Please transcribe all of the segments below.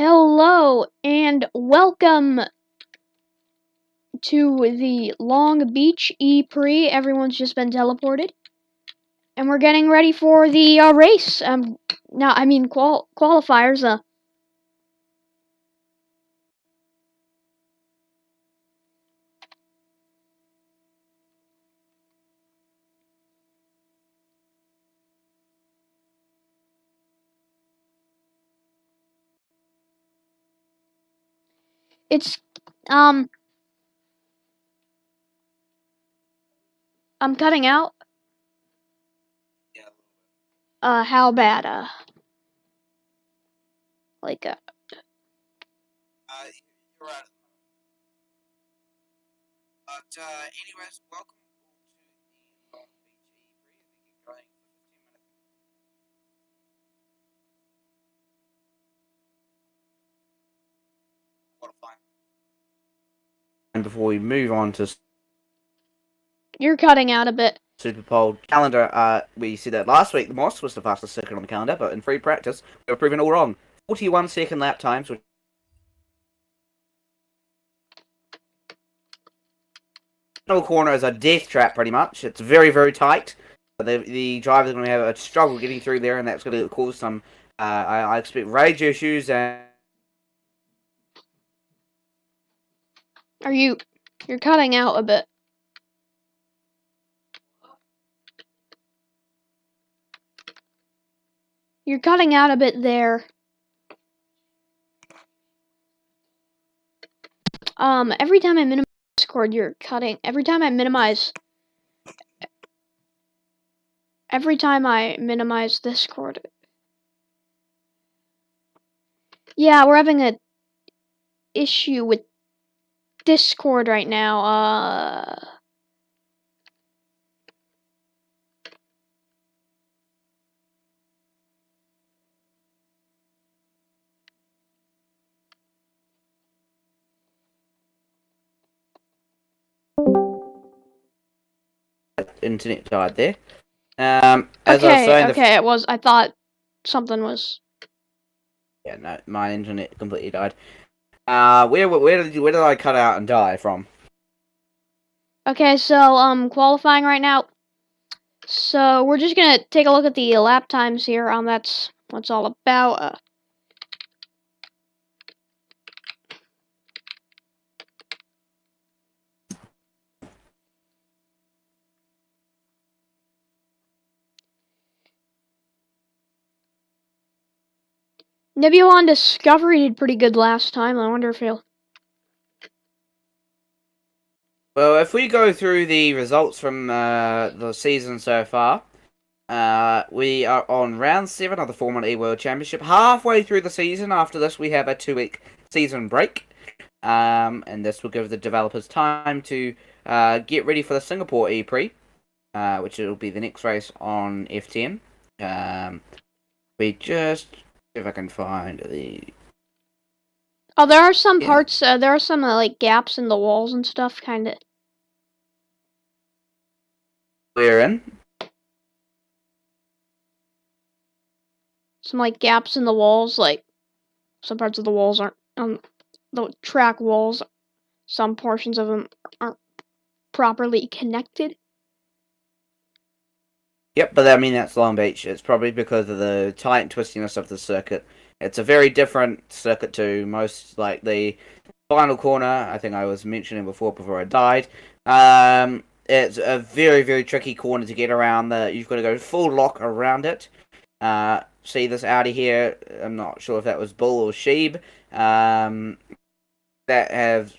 Hello and welcome to the Long Beach E-Prix. Everyone's just been teleported, and we're getting ready for the race. Qualifiers. It's I'm cutting out. How bad? Like You're right. But anyways, welcome all to the Long Beach E-Prix. We get going for 15 minutes. Qualifying. And before we move on to You're cutting out a bit. Super Bowl calendar, we said that last week the Moss was the fastest circuit on the calendar, but in free practice we were proven all wrong. 41-second lap times. Which final corner is a death trap, pretty much. It's very, very tight. The drivers are going to have a struggle getting through there, and that's going to cause some, I expect, rage issues. And You're cutting out a bit. You're cutting out a bit there. Every time I minimize Discord, you're cutting. Every time I minimize Discord. Yeah, we're having a issue with Discord right now. internet died there. As I was saying, it was. I thought something was. Yeah, no, my internet completely died. Where did I cut out and die from? Okay, so qualifying right now. So we're just gonna take a look at the lap times here. That's what it's all about. Nebula on Discovery did pretty good last time. I wonder if he'll. Well, if we go through the results from the season so far, we are on round 7 of the Formula E World Championship. Halfway through the season, after this, we have a 2-week season break. And this will give the developers time to get ready for the Singapore E-Prix, which will be the next race on F10. We just, if I can find the... Oh, there are some parts. There are some like gaps in the walls and stuff, kind of. We're in. Some like gaps in the walls, like some parts of the walls aren't the track walls. Some portions of them aren't properly connected. Yep, but I mean that's Long Beach. It's probably because of the tight twistiness of the circuit. It's a very different circuit to most, like the final corner. I think I was mentioning before I died. It's a very, very tricky corner to get around. You've got to go full lock around it. See this Audi here? I'm not sure if that was Bull or Sheeb. That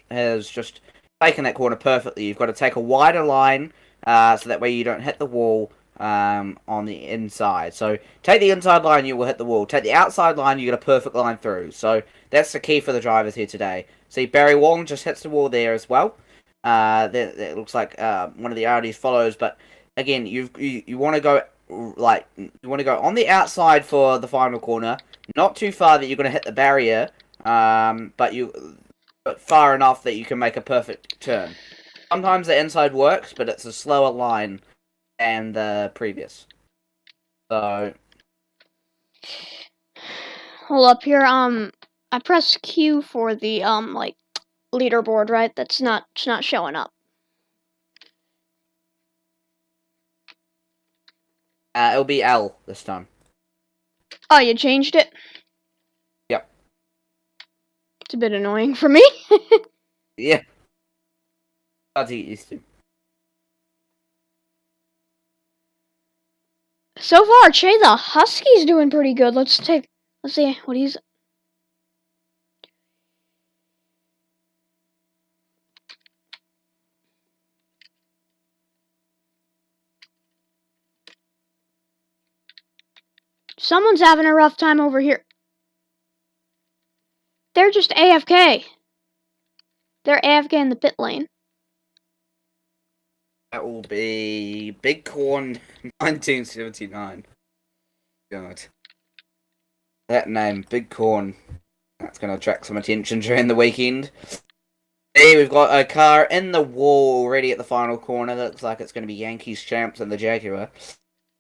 has just taken that corner perfectly. You've got to take a wider line, so that way you don't hit the wall on the inside. So take the inside line, you will hit the wall. Take the outside line, you get a perfect line through. So that's the key for the drivers here today. See, Barry Wong just hits the wall there as well. That looks like one of the Audis follows, but again, you want to go on the outside for the final corner, not too far that you're going to hit the barrier, but far enough that you can make a perfect turn. Sometimes the inside works, but it's a slower line than the previous. So Hold up here. I press Q for the like leaderboard, right? It's not showing up. It'll be L this time. Oh, you changed it? Yep. It's a bit annoying for me. Yeah. Hard to get used to. So far, Che the Husky's doing pretty good. Let's see what he's. Someone's having a rough time over here. They're just AFK. They're AFK in the pit lane. That will be Big Corn 1979. God. That name, Big Corn. That's going to attract some attention during the weekend. There, we've got a car in the wall already at the final corner. Looks like it's going to be Yankees Champs and the Jaguar.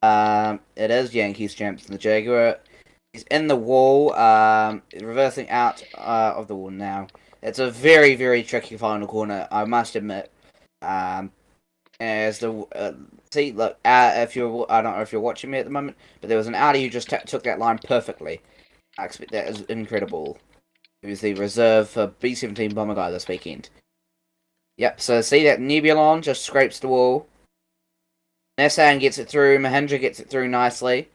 It is Yankees Champs and the Jaguar. He's in the wall, reversing out of the wall now. It's a very, very tricky final corner, I must admit. As the see, look, if you're, I don't know if you're watching me at the moment, but there was an Audi who just took that line perfectly. I expect that is incredible. He was the reserve for B-17 Bomber Guy this weekend. Yep, so see that Nebulon just scrapes the wall. Nissan gets it through, Mahindra gets it through nicely.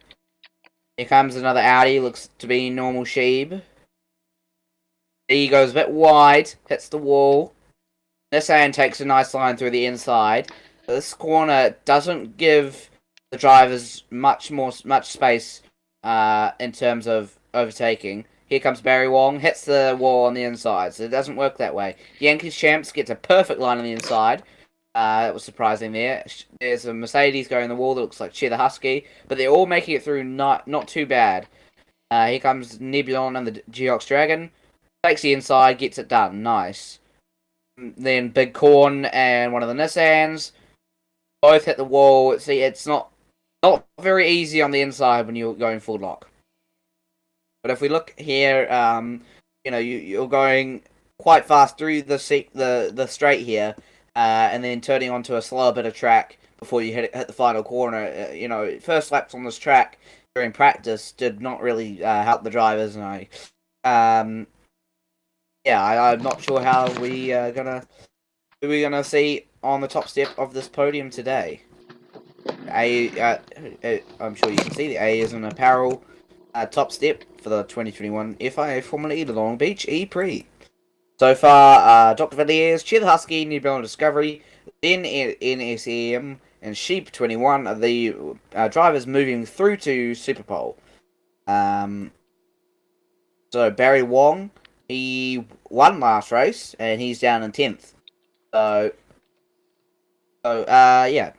Here comes another Audi, looks to be normal Sheeb. He goes a bit wide, hits the wall. Nissan takes a nice line through the inside. This corner doesn't give the drivers much space in terms of overtaking. Here comes Barry Wong, hits the wall on the inside, so it doesn't work that way. Yankees Champs gets a perfect line on the inside. That was surprising there. There's a Mercedes going the wall that looks like Che the Husky, but they're all making it through not too bad. Here comes Nebulon and the Geox Dragon. Takes the inside, gets it done. Nice. Then Big Corn and one of the Nissans both hit the wall. See, it's not very easy on the inside when you're going full lock. But if we look here, you know, you're going quite fast through the straight here, and then turning onto a slower bit of track before you hit the final corner. You know, first laps on this track during practice did not really help the drivers, and I'm not sure how who we're gonna see on the top step of this podium today. I'm sure you can see the A is an apparel top step for the 2021 FIA Formula E Long Beach E-Prix. So far, Dr. Villiers, Che the Husky, New Zealand Discovery, then NSEM, and Sheep 21 are the drivers moving through to Superpole. So Barry Wong, he won last race, and he's down in 10th. So yeah.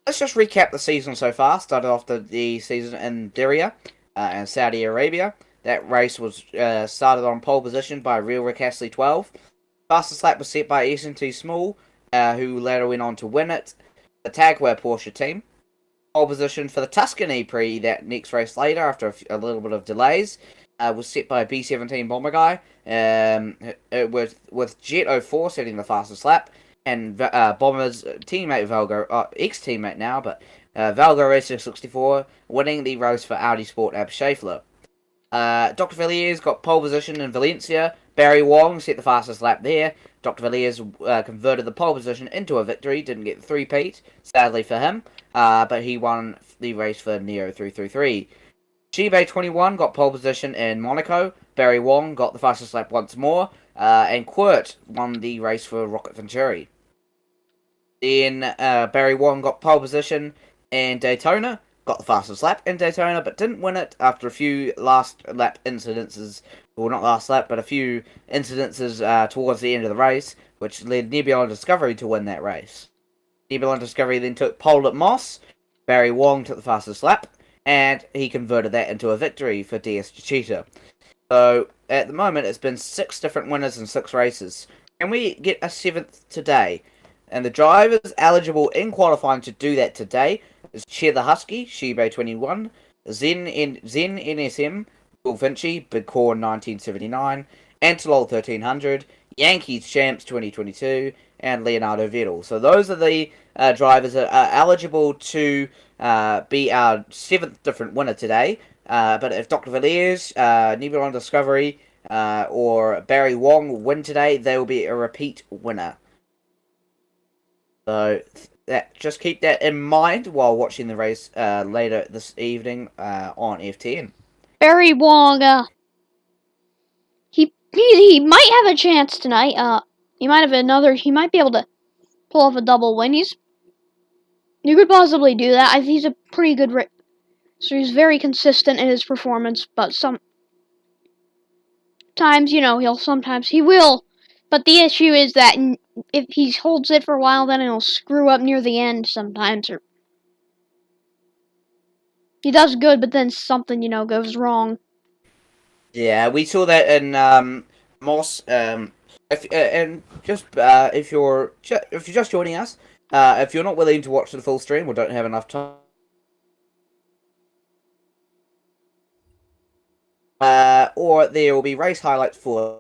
Let's just recap the season so far. Started off the season in Diriyah in Saudi Arabia. That race was started on pole position by Real Rick Astley 12. Fastest lap was set by S&T Small, who later went on to win it. The Tagware Porsche team. Pole position for the Tuscan E-Prix that next race later, after a little bit of delays, was set by B-17 Bomber Guy, with Jet 04 setting the fastest lap. And Bomber's teammate Valgo, ex-teammate now, but Valgo Racer 64 winning the race for Audi Sport Ab Schaeffler. Dr. Villiers got pole position in Valencia. Barry Wong set the fastest lap there. Dr. Villiers converted the pole position into a victory. Didn't get the three-peat, sadly for him, but he won the race for Neo 333. Shibe 21 got pole position in Monaco. Barry Wong got the fastest lap once more. And Quirt won the race for Rocket Venturi. Then Barry Wong got pole position in Daytona, got the fastest lap in Daytona, but didn't win it after a few last lap incidences. Well, not last lap, but a few incidences towards the end of the race, which led Nebulon Discovery to win that race. Nebulon Discovery then took pole at Moss. Barry Wong took the fastest lap, and he converted that into a victory for DS Cheetah. So, at the moment, it's been 6 different winners in 6 races. Can we get a 7th today? And the drivers eligible in qualifying to do that today is Che the Husky, Shibe 21, Zen NSM, Bill Vinci, Big Corn 1979, Antelol 1300, Yankees Champs 2022, and Leonardo Vettel. So those are the drivers that are eligible to be our 7th different winner today. But if Dr. Villiers, Nebula on Discovery, or Barry Wong win today, they will be a repeat winner. So just keep that in mind while watching the race later this evening on F10. Barry Wonga. He might have a chance tonight. He might be able to pull off a double win. You could possibly do that. I think he's a pretty good racer. He's very consistent in his performance, but sometimes, he will. But the issue is that if he holds it for a while, then he'll screw up near the end sometimes. Or he does good, but then something, goes wrong. Yeah, we saw that in Moss. If you're just joining us, if you're not willing to watch the full stream or don't have enough time, or there will be race highlights for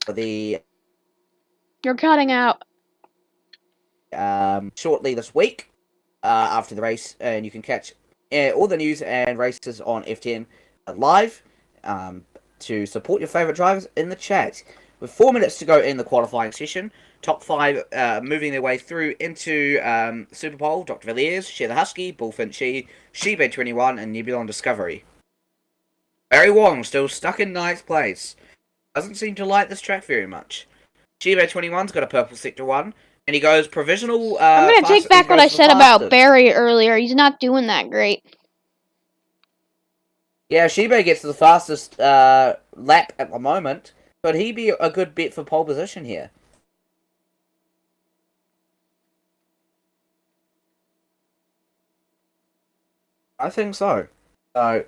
the You're cutting out. Shortly this week after the race, and you can catch all the news and races on F10 live to support your favourite drivers in the chat. With 4 minutes to go in the qualifying session, top 5 moving their way through into Super Bowl, Dr. Villiers, Share the Husky, Bullfinch Shebe 21, and Nebula on Discovery. Barry Wong still stuck in 9th place. Doesn't seem to like this track very much. Shebe 21's got a purple sector 1. And he goes provisional. I'm going to take back what I said about Barry earlier. He's not doing that great. Yeah, Shebe gets the fastest lap at the moment. Could he be a good bet for pole position here? I think so. So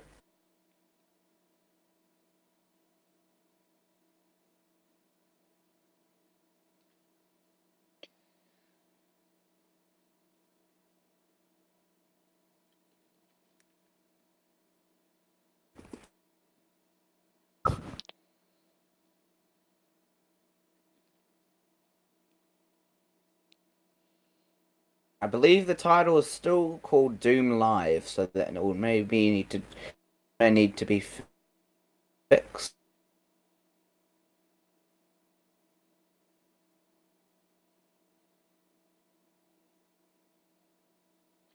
I believe the title is still called Doom Live, so that it will maybe need to be fixed.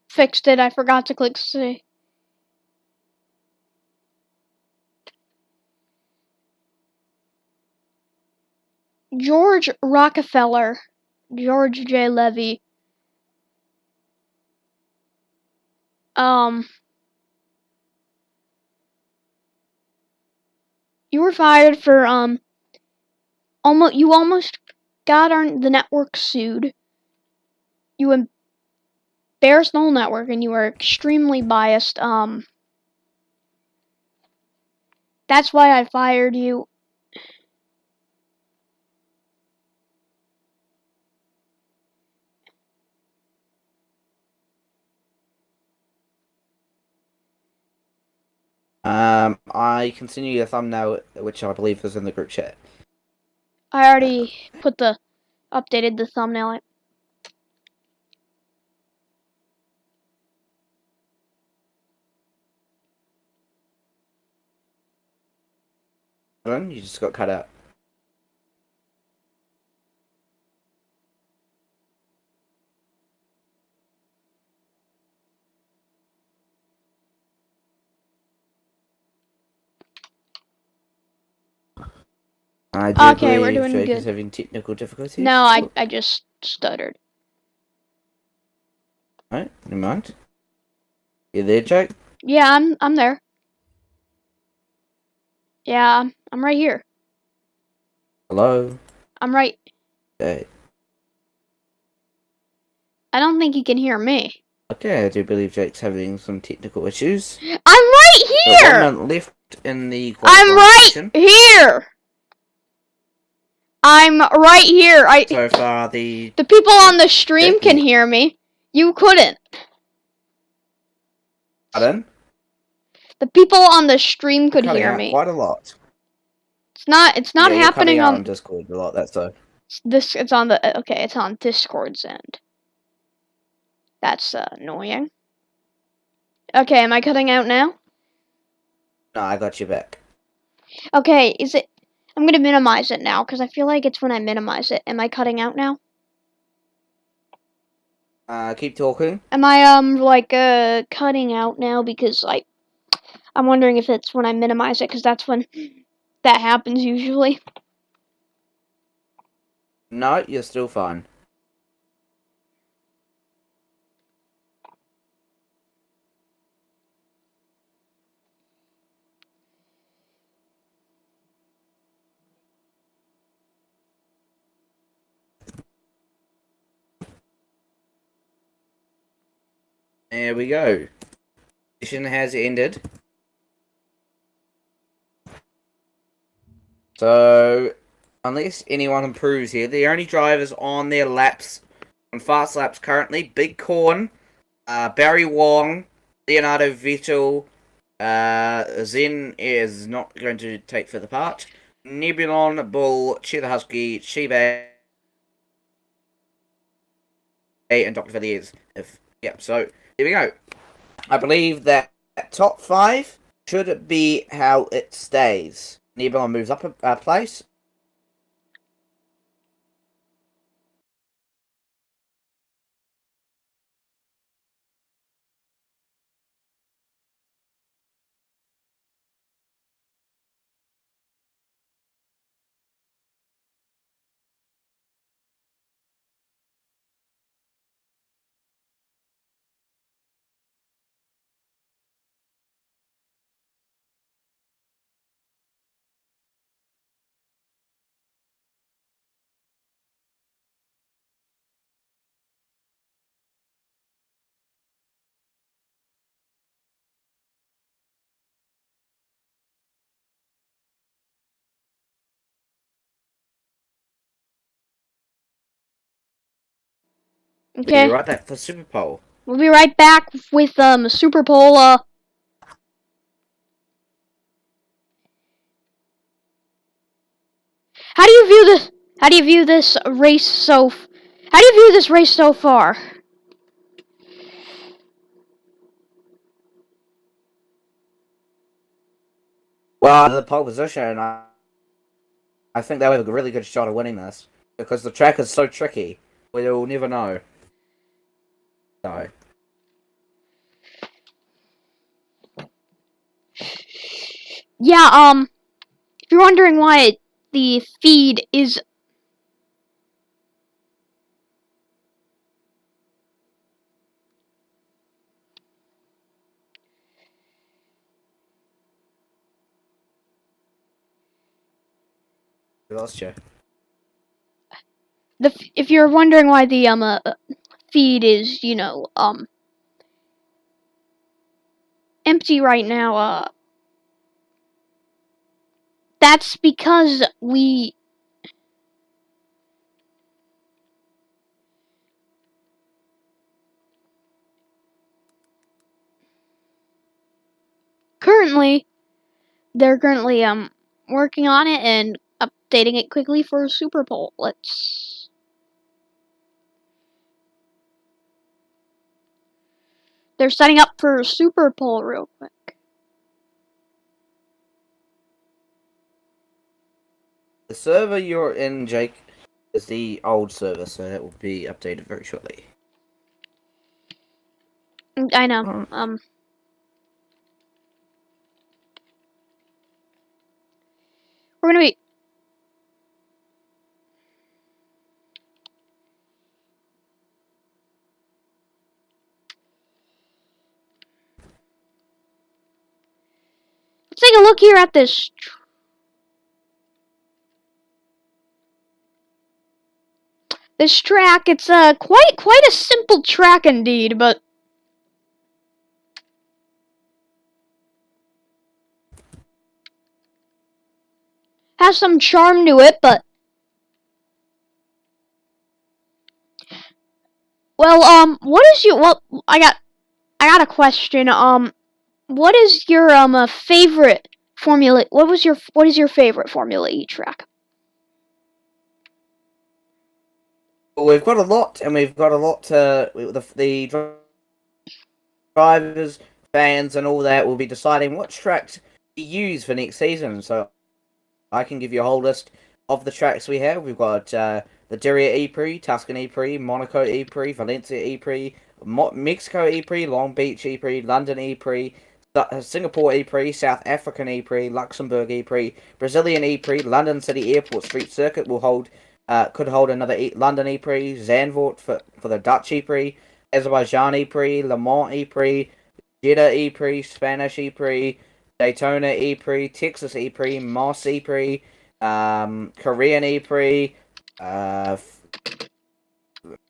Fixed it. I forgot to click C. George Rockefeller, George J. Levy. You were fired for you almost got the network sued. You embarrassed the whole network, and you were extremely biased. That's why I fired you. I continue the thumbnail, which I believe is in the group chat. I already updated the thumbnail. You just got cut out. Okay, we're doing Jake good. Is having technical difficulties. No, I just stuttered. Alright, never mind. You there, Jake? Yeah, I'm there. Yeah, I'm right here. Hello? I'm right. Hey. I don't think he can hear me. Okay, I do believe Jake's having some technical issues. I'm right here! 1 minute left in the I'm right session. here! I'm right here. So far, the people on the stream can hear me. You couldn't. Pardon? The people on the stream could Cutting hear out me. quite a lot. It's not Yeah, you're happening cutting out on on Discord a lot. That's so. it's on the okay. It's on Discord's end. That's annoying. Okay, am I cutting out now? No, I got you back. Okay, is it? I'm gonna minimize it now because I feel like it's when I minimize it. Am I cutting out now? Keep talking. Am I like cutting out now because like I'm wondering if it's when I minimize it because that's when that happens usually. No, you're still fine. There we go. Mission has ended. So, unless anyone improves here, the only drivers on their laps, on fast laps currently, Big Corn, Barry Wong, Leonardo Vettel, Zen is not going to take further part, Nebulon, Bull, Cheetah Husky, Shiba, and Dr. Villiers. So here we go. I believe that top 5 should be how it stays. Nebulon moves up a place. Okay, Be right back for Super Bowl. we'll be right back with Super Bowl. How do you view this? How do you view this race so? How do you view this race so far? Well, the pole position, I think they have a really good shot of winning this because the track is so tricky. We'll never know. No. Yeah. If you're wondering why the feed is We lost you. if you're wondering why the feed is empty right now, that's because we they're currently working on it and updating it quickly for Super Bowl. They're setting up for Super Bowl real quick. The server you're in, Jake, is the old server, so that will be updated very shortly. I know. We're gonna be. Let's take a look here at this. This track, it's quite a simple track indeed, but has some charm to it. But well, what is you? Well, I got a question. what is your favorite Formula? What is your favorite Formula E track? Well, we've got a lot, and we've got a lot to the drivers, fans, and all that will be deciding which tracks to use for next season. So I can give you a whole list of the tracks we have. We've got the Diriyah E-Prix, Tuscan E-Prix, Monaco E-Prix, Valencia E-Prix, Mexico E-Prix, Long Beach E-Prix, London E-Prix, Singapore E-Prix, South African E-Prix, Luxembourg E-Prix, Brazilian E-Prix, London City Airport Street Circuit will hold could hold another London E-Prix, Zandvoort for the Dutch E-Prix, Azerbaijan E-Prix, Le Mans E-Prix, Jeddah E-Prix, Spanish E-Prix, Daytona E-Prix, Texas E-Prix, Moss E-Prix, Korean E-Prix,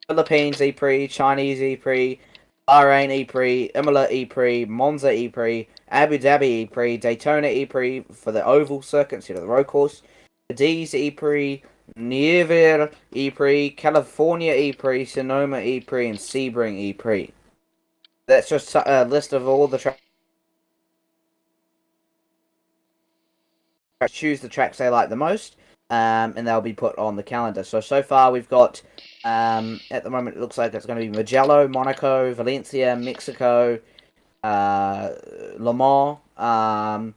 Philippines E-Prix, Chinese E-Prix, Bahrain E-Prix, Imola E-Prix, Monza E-Prix, Abu Dhabi E-Prix, Daytona E-Prix for the oval circuit instead of the road course, Cadiz E-Prix, Nievre E-Prix, California E-Prix, Sonoma E-Prix, and Sebring E-Prix. That's just a list of all the tracks. Choose the tracks they like the most, and they'll be put on the calendar. So far we've got, at the moment it looks like it's going to be Mugello, Monaco, Valencia, Mexico, Le Mans,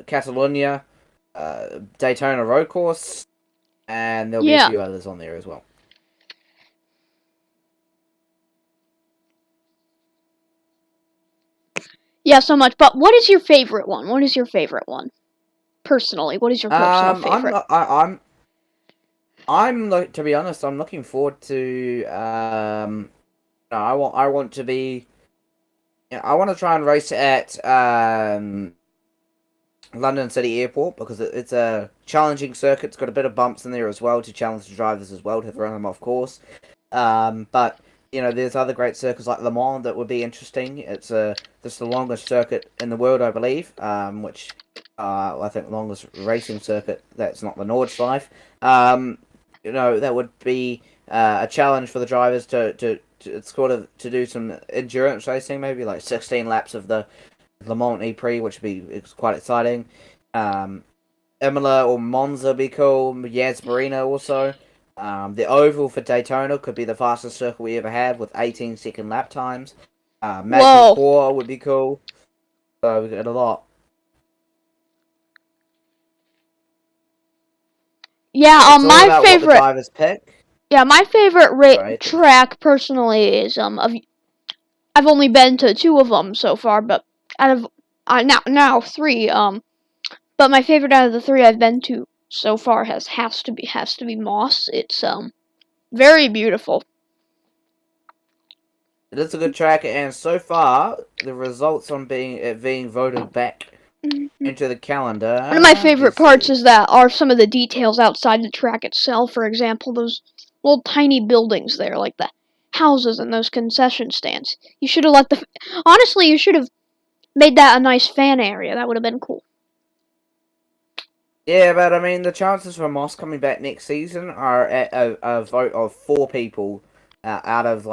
Catalonia, Daytona Road Course, and there'll be a few others on there as well. Yeah, so much. But what is your favorite one? What is your favorite one? Personally, what is your personal favorite? I'm to be honest, I'm looking forward to I want to be I want to try and race at London City Airport because it's a challenging circuit. It's got a bit of bumps in there as well to challenge the drivers as well to throw them off course. But there's other great circuits like Le Mans that would be interesting. It's just the longest circuit in the world, I believe. Which I think the longest racing circuit. That's not the Nordschleife. That would be a challenge for the drivers to to do some endurance racing, maybe like 16 laps of the Le Mans E-Prix, which would be quite exciting. Imola or Monza would be cool. Yas Marina also. The oval for Daytona could be the fastest circuit we ever had with 18-second lap times. Magic Core would be cool. So we got a lot. Yeah, my favorite. What the drivers pick. Yeah, my favorite track personally is I've only been to 2 of them so far, but out of now 3. But my favorite out of the 3 I've been to so far has to be Moss. It's very beautiful. It is a good track, and so far the results on being voted back into the calendar. One of my favorite parts are some of the details outside the track itself. For example, those little tiny buildings there, like the houses and those concession stands. You should have honestly, you should have made that a nice fan area. That would have been cool. Yeah, but I mean, the chances for Moss coming back next season are at a vote of 4 people out of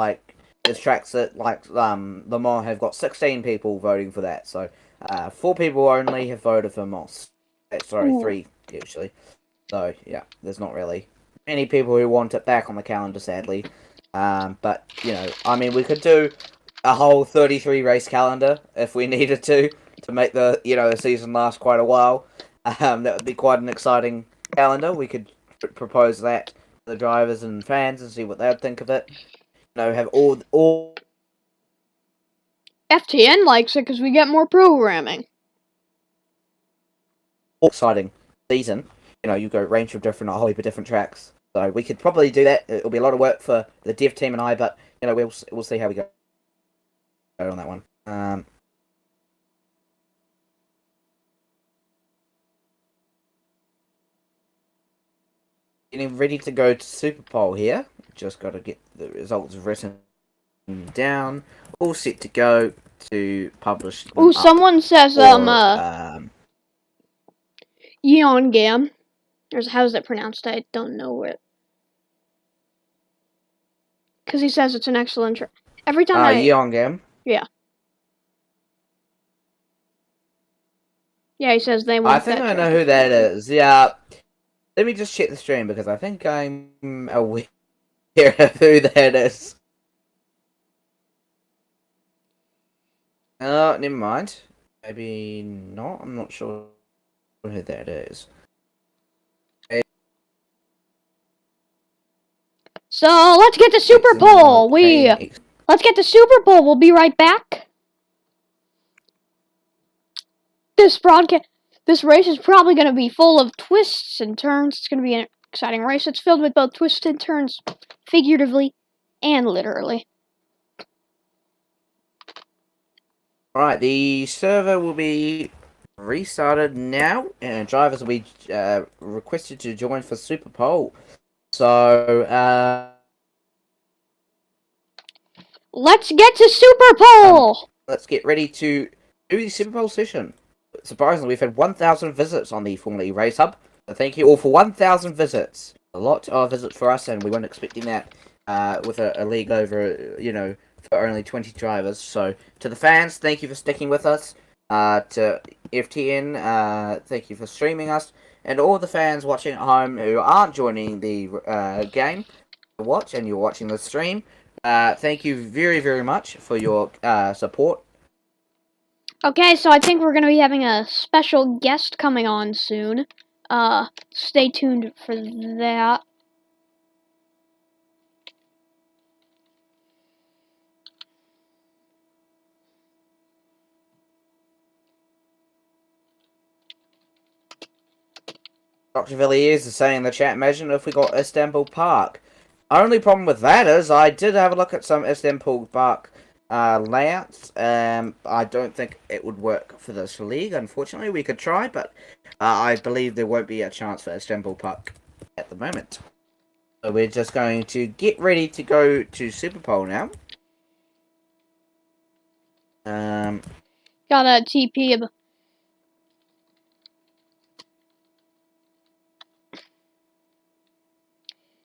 there's tracks that Le Mans have got 16 people voting for that. So 4 people only have voted for Moss. Sorry, Ooh. 3 usually. So yeah, there's not really many people who want it back on the calendar, sadly. But I mean, we could do a whole 33 race calendar if we needed to make the the season last quite a while. That would be quite an exciting calendar. We could propose that to the drivers and fans and see what they would think of it. Have all. FTN likes it because we get more programming. Exciting season. You go range of a whole heap of different tracks. So we could probably do that. It'll be a lot of work for the dev team and I, but we'll see how we go on that one. Getting ready to go to Super Bowl here. Just got to get the results written down. All set to go to publish. Oh, someone says Yeongam. How's it pronounced? I don't know it. Because he says it's an excellent track. Every time Yeongam. Yeah. Yeah, he says they I want think that I know trophy. who that is. Yeah. Let me just check the stream because I think I'm aware of who that is. Oh, never mind. Maybe not. I'm not sure who that is. So let's get the Super Bowl. Let's get the Super Bowl. We'll be right back. This race is probably going to be full of twists and turns. It's going to be an exciting race. It's filled with both twists and turns, figuratively and literally. Alright, the server will be restarted now, and drivers will be requested to join for Super Bowl. So, let's get to Super Bowl! Let's get ready to do the Super Bowl session. Surprisingly, we've had 1,000 visits on the Formula E Race Hub. So thank you all for 1,000 visits. A lot of visits for us, and we weren't expecting that with a league over, for only 20 drivers. So to the fans, thank you for sticking with us. To FTN, thank you for streaming us. And all the fans watching at home who aren't joining the game to watch, and you're watching the stream, thank you very, very much for your support. Okay, so I think we're going to be having a special guest coming on soon. Stay tuned for that. Dr. Villiers is saying in the chat, imagine if we got Istanbul Park. Only problem with that is I did have a look at some Istanbul Park layouts. I don't think it would work for this league, unfortunately. We could try, but I believe there won't be a chance for Istanbul Park at the moment. So we're just going to get ready to go to Super Bowl now. Got a TP.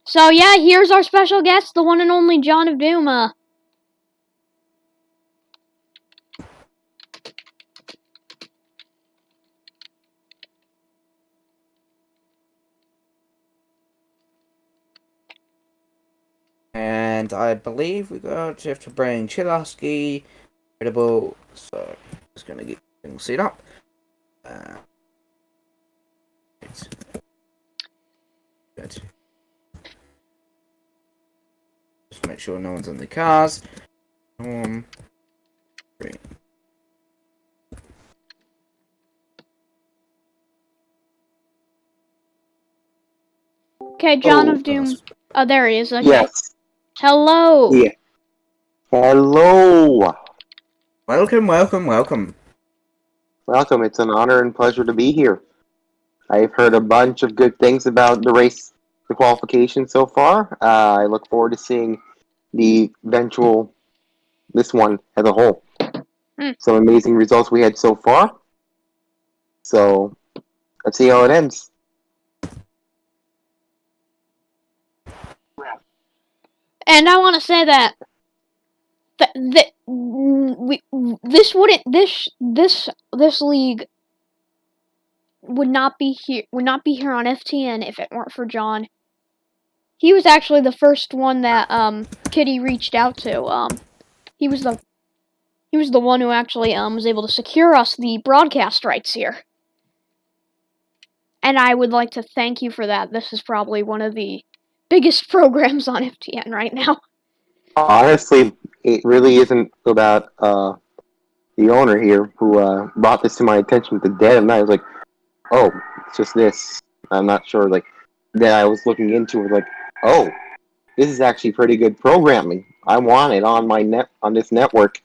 So yeah, here's our special guest, the one and only John of Doom. And I believe we're going to have to bring Chilaski, Incredible, so just going to get things set up. Good. Just make sure no one's in the cars. Great. Okay, John of Doom. Oh, there he is. Okay. Yes. Hello. Yeah. Hello. Welcome, welcome, welcome. Welcome. It's an honor and pleasure to be here. I've heard a bunch of good things about the race, the qualification so far. I look forward to seeing the eventual, this one as a whole. Some amazing results we had so far. So, let's see how it ends. And I want to say that this league would not be here on FTN if it weren't for John. He was actually the first one that Kitty reached out to. He was the one who actually was able to secure us the broadcast rights here. And I would like to thank you for that. This is probably one of the biggest programs on FTN right now. Honestly, it really isn't about the owner here who brought this to my attention the dead of night. I was like, oh, it's just this. I'm not sure. Like, then I was looking into it, like, oh, this is actually pretty good programming. I want it on this network.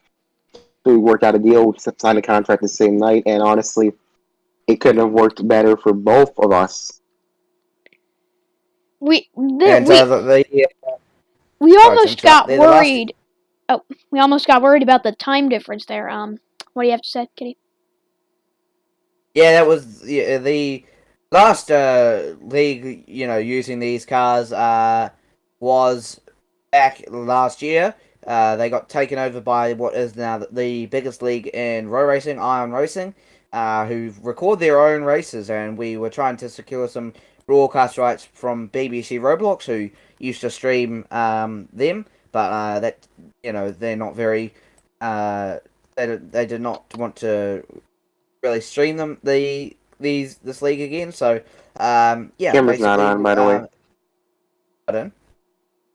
So we worked out a deal, we signed a contract the same night, and honestly, it couldn't have worked better for both of us. We almost got worried. We almost got worried about the time difference there. What do you have to say, Kitty? Yeah, that was the last league, using these cars was back last year. They got taken over by what is now the biggest league in row racing, Iron Racing. who record their own races, and we were trying to secure some broadcast rights from BBC Roblox, who used to stream them, but that they're not very they did not want to really stream them this league again. So Camera's not on, by the way. Pardon?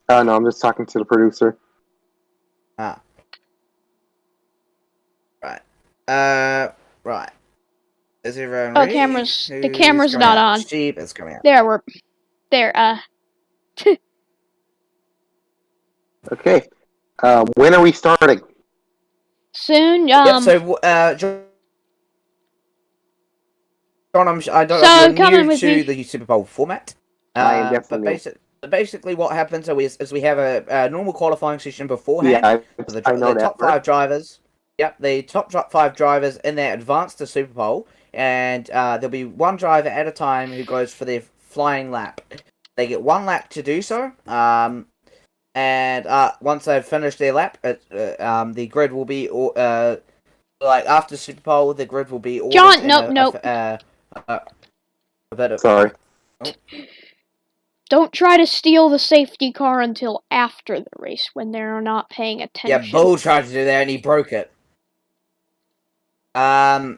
No, I'm just talking to the producer. Ah. Right. Right. Is everyone ready? The camera's not on. Sheep is coming out. There. Okay. When are we starting? Soon. Yep, so, John, I don't know if you're new to the Super Bowl format. I am definitely but basically what happens is we have a normal qualifying session beforehand. Yeah, I know the that. top 5 drivers. Yep, the top 5 drivers in there advance to Super Bowl, and there'll be one driver at a time who goes for their flying lap. They get 1 lap to do so, and once they've finished their lap, the grid will be like after Super Bowl, the grid will be John. Nope. Sorry. Oh. Don't try to steal the safety car until after the race when they're not paying attention. Yeah, Bull tried to do that and he broke it. Yeah,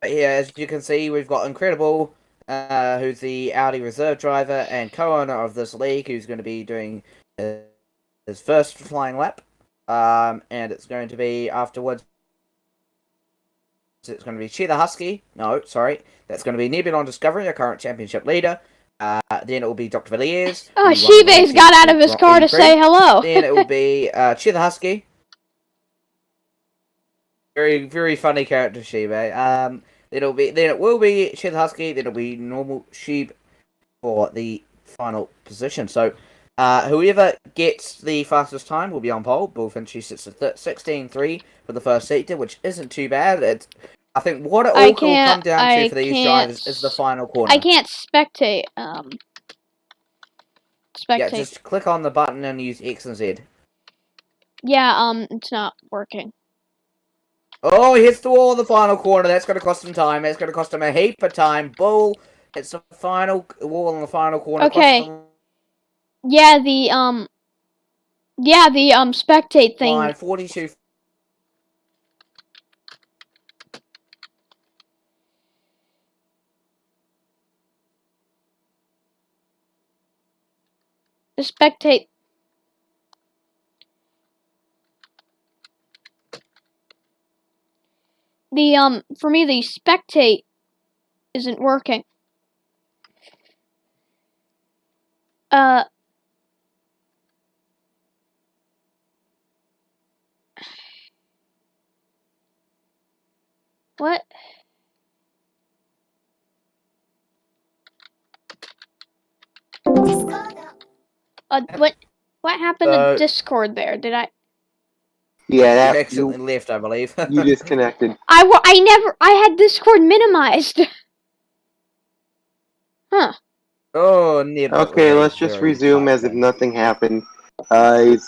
as you can see, we've got Incredible, who's the Audi reserve driver and co-owner of this league, who's going to be doing his first flying lap. And it's going to be afterwards. It's going to be Cheetah Husky. No, sorry. That's going to be Nebulon Discovery, our current championship leader. Then it will be Dr. Villiers. Oh, Sheebay's got out of his car to say hello. Then it will be Cheetah Husky. Very, very funny character, Sheebay. Then it will be Cheetah Husky. Then it'll be normal Sheep for the final position. So, whoever gets the fastest time will be on pole. Bullfinchy sits at 16.3 for the first sector, which isn't too bad. I think what it all will come down to for these drivers is the final corner. I can't spectate. Yeah, just click on the button and use X and Z. Yeah, it's not working. Oh, he hits the wall in the final corner. That's going to cost him time. That's going to cost him a heap of time. Bull hits the final wall in the final corner. Okay. Yeah, the spectate thing. 42. The spectate. For me, the spectate isn't working. What? What happened to Discord there? Did I? Yeah, that accidentally left, I believe. You disconnected. I had Discord minimized. Huh. Oh, near. Okay, let's just resume as if nothing happened. You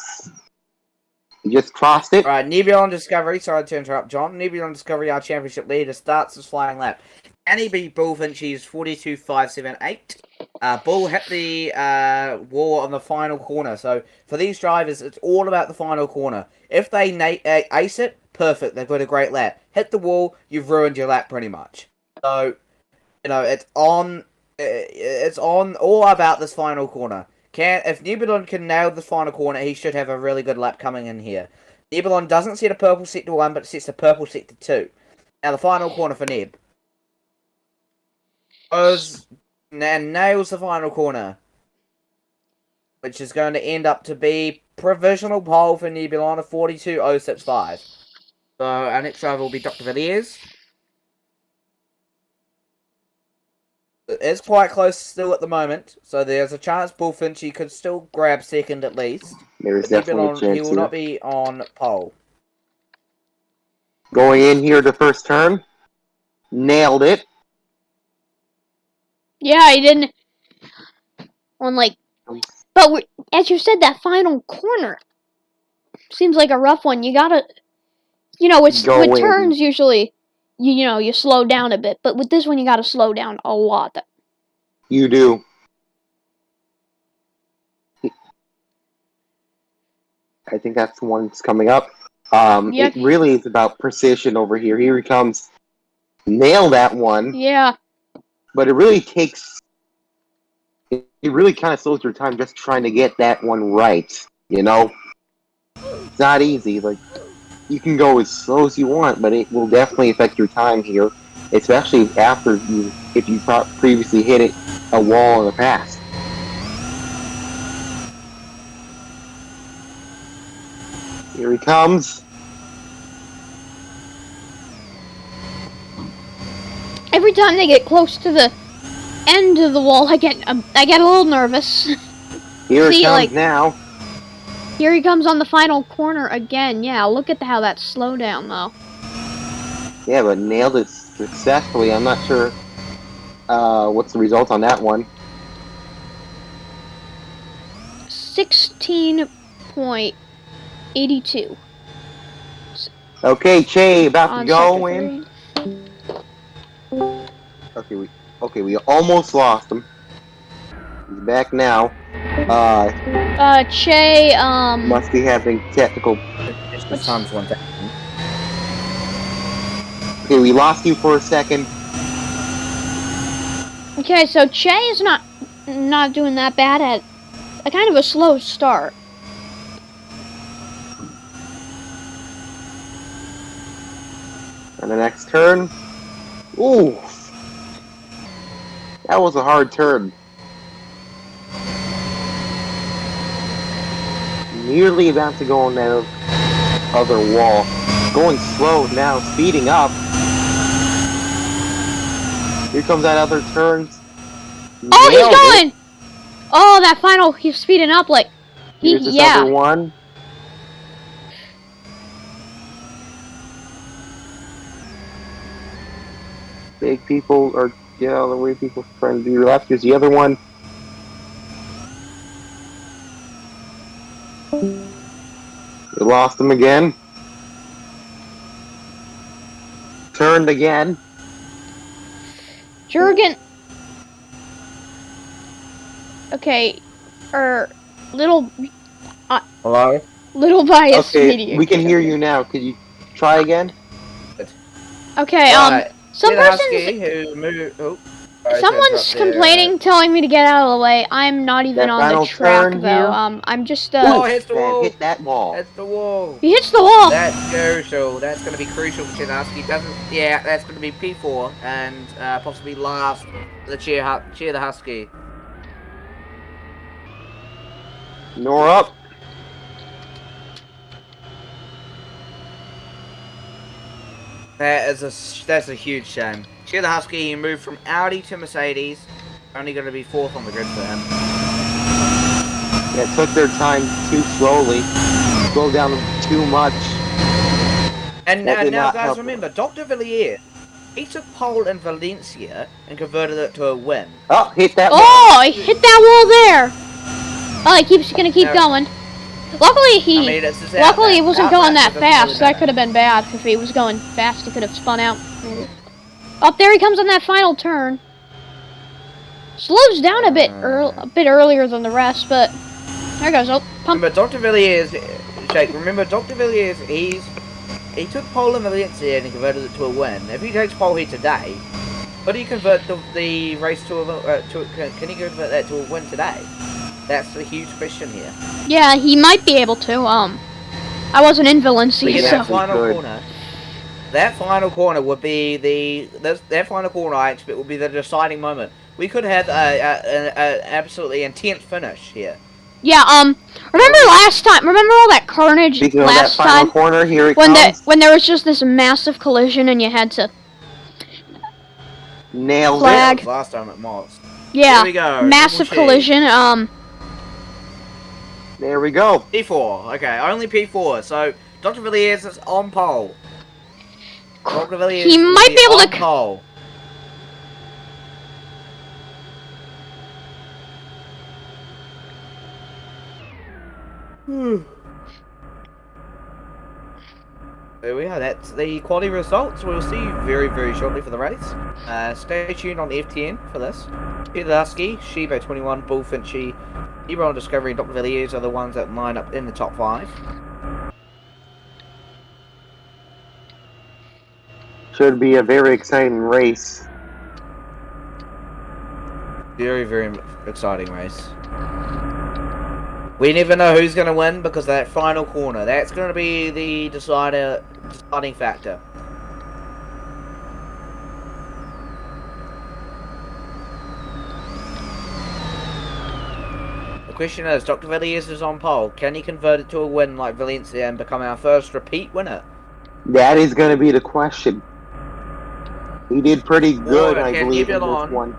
just crossed it. Alright, Nebulon Discovery, sorry to interrupt, John. Nebulon Discovery, our championship leader, starts his flying lap. Can he beat Bullfinchy's 42.578? Bull hit the wall on the final corner. So, for these drivers, it's all about the final corner. If they ace it, perfect, they've got a great lap. Hit the wall, you've ruined your lap pretty much. So, it's on all about this final corner. If Nebulon can nail this final corner, he should have a really good lap coming in here. Nebulon doesn't set a purple sector 1, but sets a purple sector 2. Now, the final corner for Neb. Goes and nails the final corner, which is going to end up to be provisional pole for Nebulon of 42.065. So, our next driver will be Dr. Villiers. It's quite close still at the moment, so there's a chance Bullfinchy could still grab second at least. There's definitely a chance. He will not be on pole. Going in here the first turn. Nailed it. Yeah, he didn't. But as you said, that final corner seems like a rough one. You gotta, with turns usually, you slow down a bit. But with this one, you gotta slow down a lot. You do. I think that's the one that's coming up. Yep. It really is about precision over here. Here he comes. Nail that one. Yeah. But it really takes... It really kind of slows your time just trying to get that one right. You know? It's not easy. Like, you can go as slow as you want, but it will definitely affect your time here. Especially if you previously hit a wall in the past. Here he comes. Every time they get close to the end of the wall, I get a little nervous. Here See, it comes like, now. Here he comes on the final corner again. Yeah, look at how that slowed down, though. Yeah, but nailed it successfully. I'm not sure what's the result on that one. 16.82. Okay, Che, about to On go sector in. 3. Okay, we almost lost him. He's back now. Che, Must be having technical... This time's 1 second. Okay, we lost you for a second. Okay, so Che is not doing that bad at a kind of a slow start. And the next turn. Ooh. That was a hard turn. Nearly about to go on that other wall. Going slow now, speeding up. Here comes that other turn. Oh, Nailed he's it. going! Oh, that final, he's speeding up like... Here's this yeah. other one. Big people are, the way people trying to do your left. Here's the other one. We lost him again. Turned again. Jurgen... Okay, little... Hello? Little bias Okay, media. we can hear you now. Could you try again? Okay, Right. some Get person's... Husky who moved... Oh. Sorry to Someone's interrupt there, complaining, telling me to get out of the way. I'm not even That on the final track, turn though. here? I'm just, Oh, hits the Man, wall. hit that wall. Hits the wall. He hits the wall! That's crucial. That's going to be crucial for Husky. Doesn't... Yeah, that's going to be P4 and possibly last the cheer the Husky. Nor up. That's a huge shame. Cheer the Husky, he moved from Audi to Mercedes. Only going to be 4th on the grid for him. Yeah, took their time too slowly. Slowed down too much. And That did now not guys, help. remember, Dr. Villiers, he took pole in Valencia and converted it to a win. Oh, hit that wall. Oh, he hit that wall there! Oh, he's gonna keep going. Luckily, luckily he wasn't going that fast. That could have been bad. If he was going fast, he could have spun out. Up there he comes on that final turn. Slows down a bit earlier than the rest, but there goes. Oh, pump. Remember, Dr. Villiers, Jake, remember, Dr. Villiers, he took pole in Valencia and he converted it to a win. If he takes pole here today, could he convert the race to a, can he convert that to a win today? That's the huge question here. Yeah, he might be able to. I wasn't in Valencia, That so. final corner. That final corner would be that final corner. I expect would be the deciding moment. We could have an absolutely intense finish here. Yeah. Remember last time? Remember all that carnage Speaking last of that final time? corner, here it When comes. when there was just this massive collision and you had to. Nailed Flag. That was last time at Moss. Yeah. Here we go. Massive Triple T. collision. There we go. P4. Okay, only P4. So Dr. Villiers is on pole. Dr. Villiers He will might be able on to. pole. There we are. That's the quality results. We'll see you very, very shortly for the race. Stay tuned on FTN for this. Peter Husky, Shibo 21, Bullfinchy, Ebron Discovery, and Dr. Villiers are the ones that line up in the top 5. Should be a very exciting race. Very, very exciting race. We never know who's going to win because that final corner, that's going to be the deciding factor. The question is, Dr. Villiers is on pole. Can he convert it to a win like Valencia and become our first repeat winner? That is going to be the question. He did pretty good, I believe, in this one.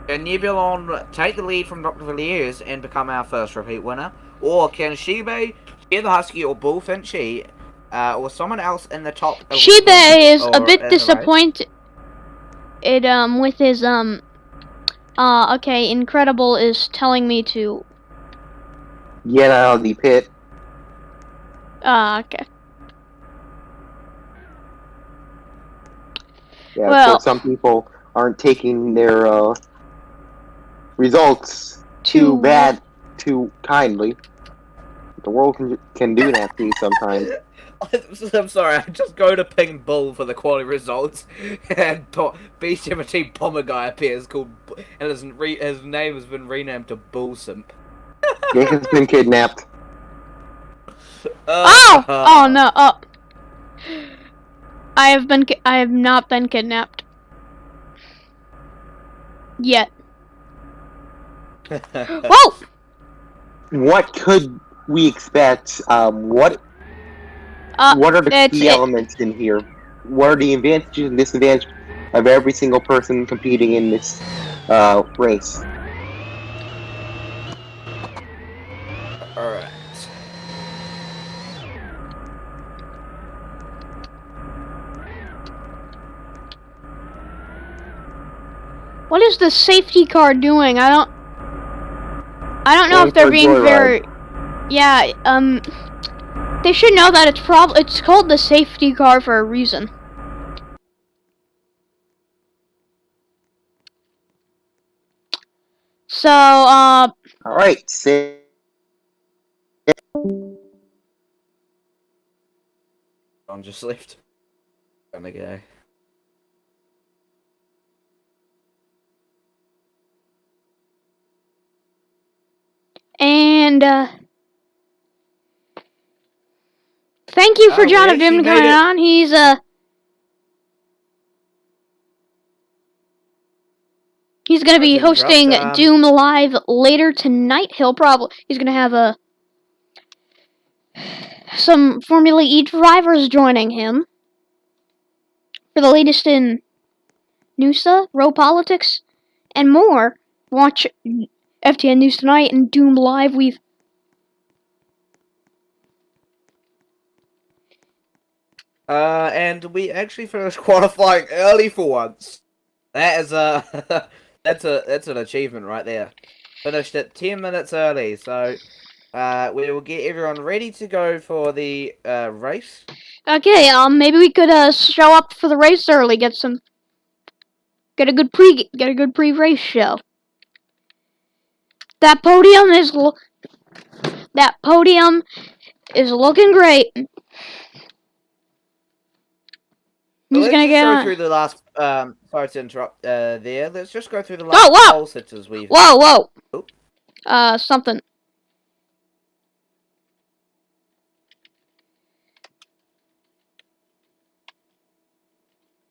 Can Nebulon take the lead from Dr. Villiers and become our first repeat winner? Or can Shibe, the Husky, or Bullfinchy, or someone else in the top... Shibe is a bit disappointed with his, okay, Incredible is telling me to... Get out of the pit. Okay. Yeah, well, so some people aren't taking their, results too kindly. The world can do that to you sometimes. I'm sorry, I just go to ping Bull for the quality results, and B-17 Bomber Guy appears called, and his name has been renamed to Bull Simp. Jake has been kidnapped. Oh no! Oh, I have not been kidnapped yet. Whoa! What could we expect? What are the key elements in here? What are the advantages and disadvantages of every single person competing in this race? Alright. What is the safety car doing? I don't know if they're being very... Yeah, they should know that it's called the safety car for a reason. So, Alright, I'm just left. Gonna go. and, thank you for John of Doom coming on. He's gonna be hosting Doom Live later tonight. He's gonna have some Formula E drivers joining him for the latest in Noosa, road politics, and more. Watch FTN News Tonight and Doom Live. And we actually finished qualifying early for once. That is that's an achievement right there. Finished it 10 minutes early, so we will get everyone ready to go for the race. Okay, maybe we could show up for the race early, get a good pre-race show. That podium is looking great. Let's go through the last. Sorry to interrupt. There. Let's just go through the last pole sitters we've. Whoa! Something.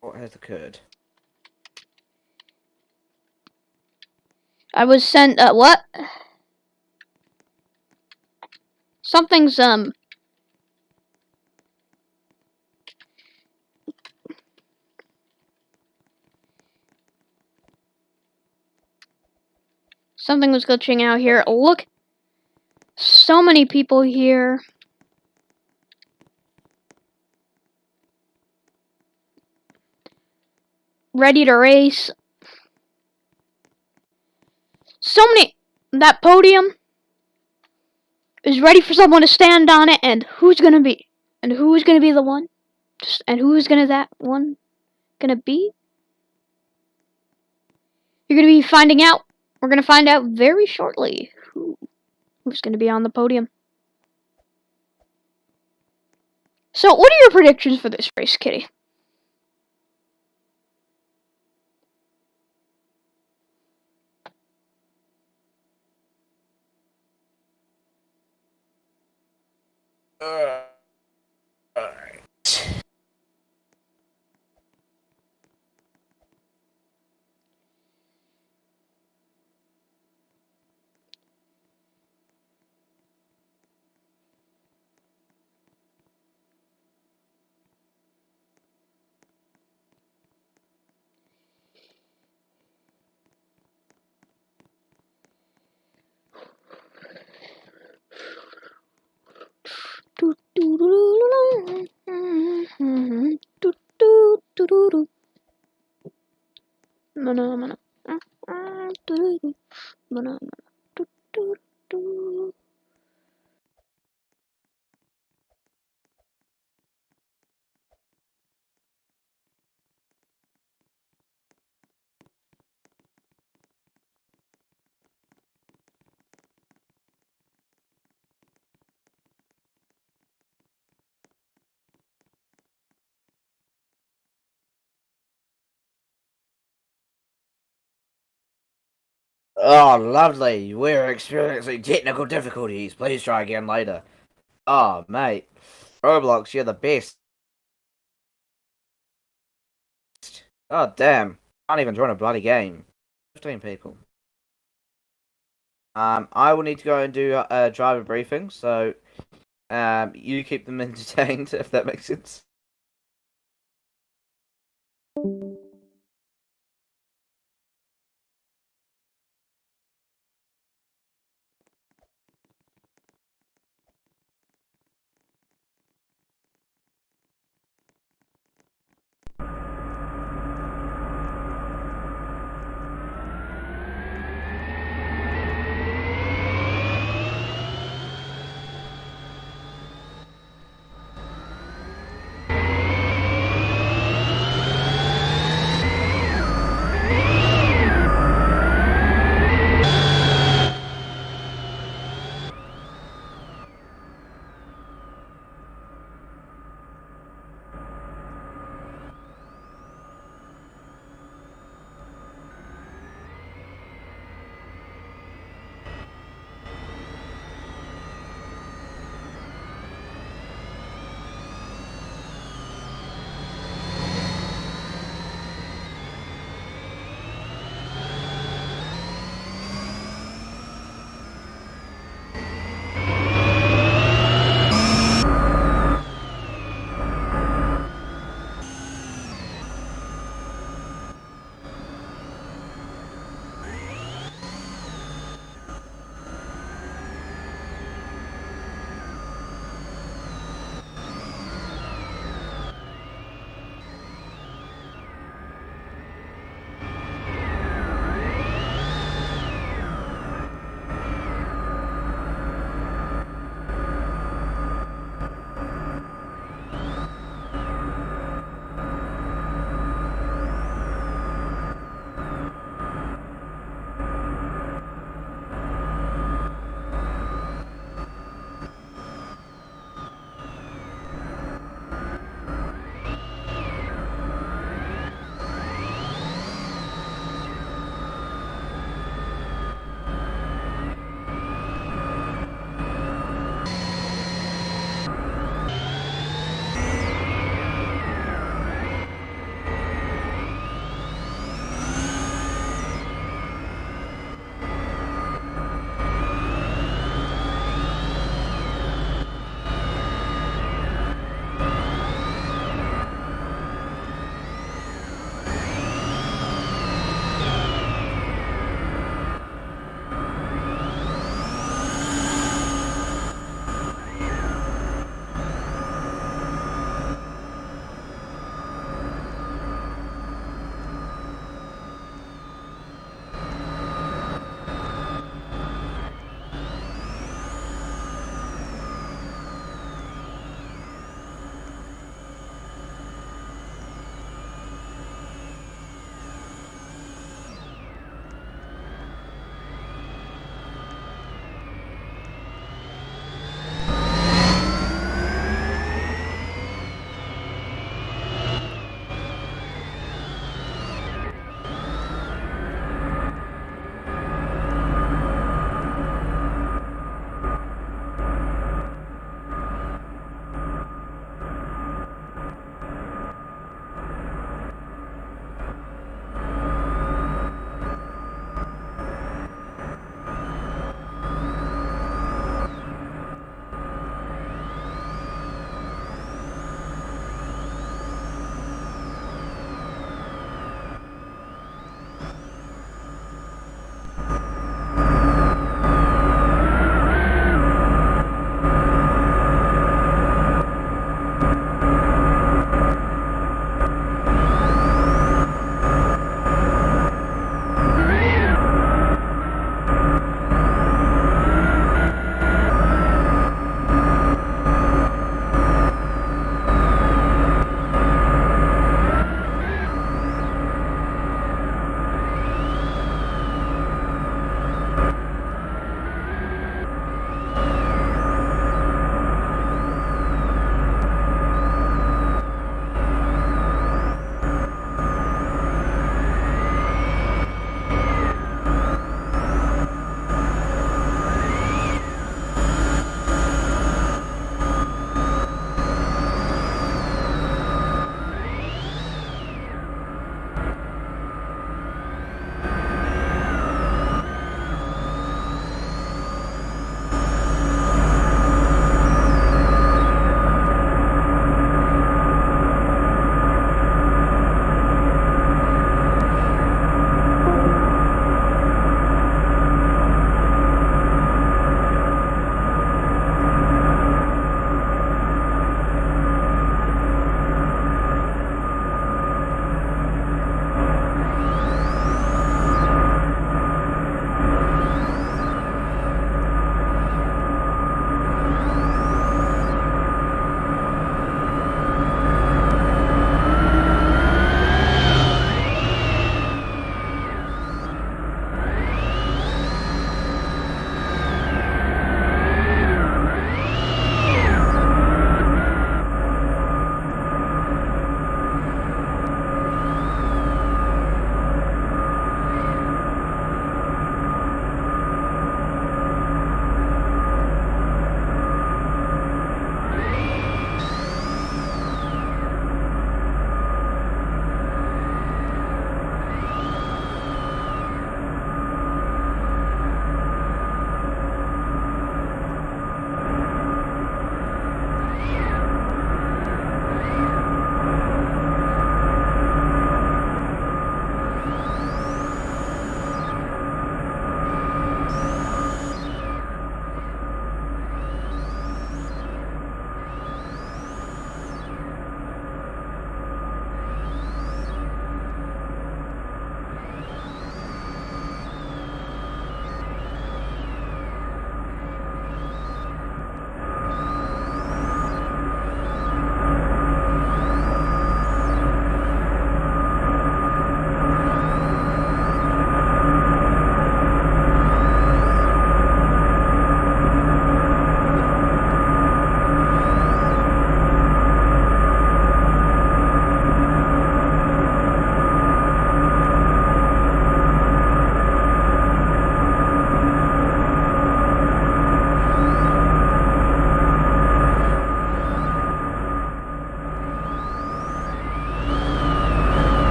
What has occurred? I was sent. What? Something's Something was glitching out here. Look, so many people here. Ready to race. So many. That podium is ready for someone to stand on it, and who's gonna be? And who is going to be the one? And who is that one going to be? You're going to be finding out. We're going to find out very shortly who's going to be on the podium. So, what are your predictions for this race, Kitty? Alright. Oh, lovely. We're experiencing technical difficulties. Please try again later. Oh, mate. Roblox, you're the best. Oh, damn. Can't even join a bloody game. 15 people. I will need to go and do a driver briefing, so you keep them entertained, if that makes sense.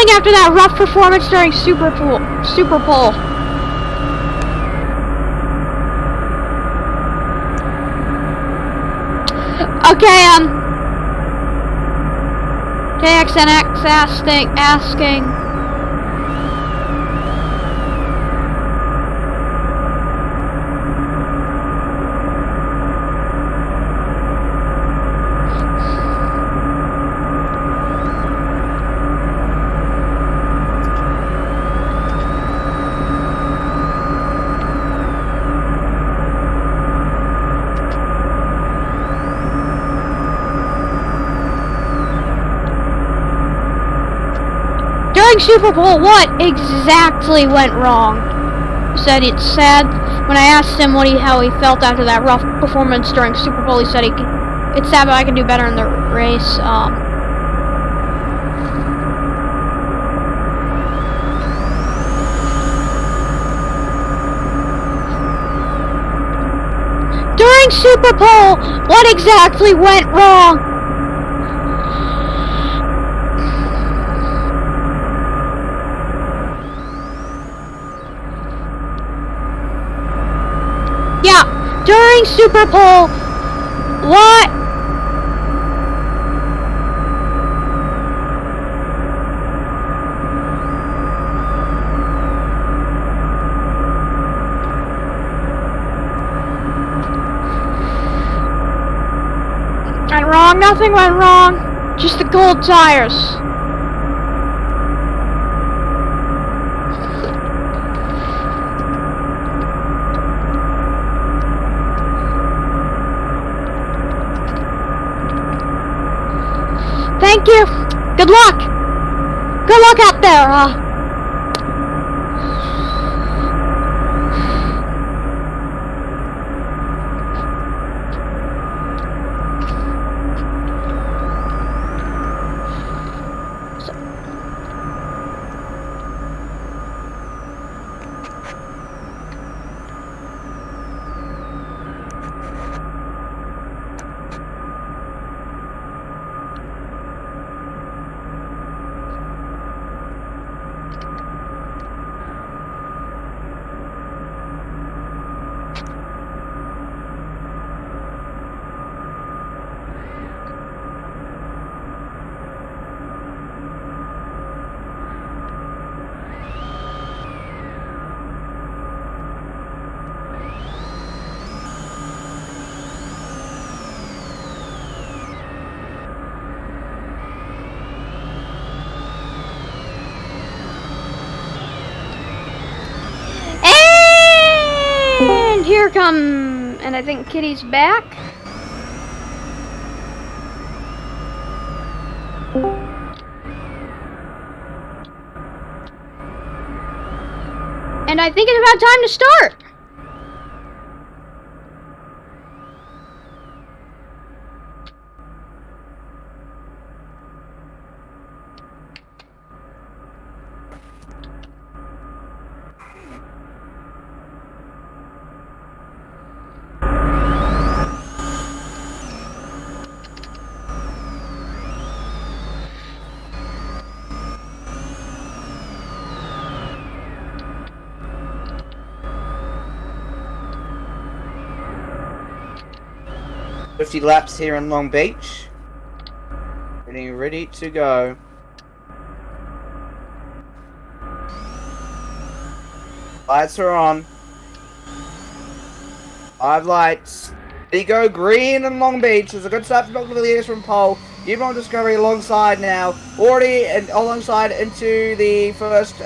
feeling after that rough performance during Super Bowl? Okay, KXNX asking. During Super Bowl, what exactly went wrong? He said it's sad. When I asked him how he felt after that rough performance during Super Bowl, he said it's sad, but I can do better in the race. During Super Bowl, what exactly went wrong? Yeah, during Super Bowl, what? Went wrong? Nothing went wrong. Just the gold tires. Thank you. Good luck. Good luck out there. And here come, and I think Kitty's back. And I think it's about time to start. "50 laps here in Long Beach. Getting ready to go." Lights are on. 5 lights. There you go, green and Long Beach. There's a good start for Dr. Villiers from pole. You've on Discovery alongside now. Already and alongside into the first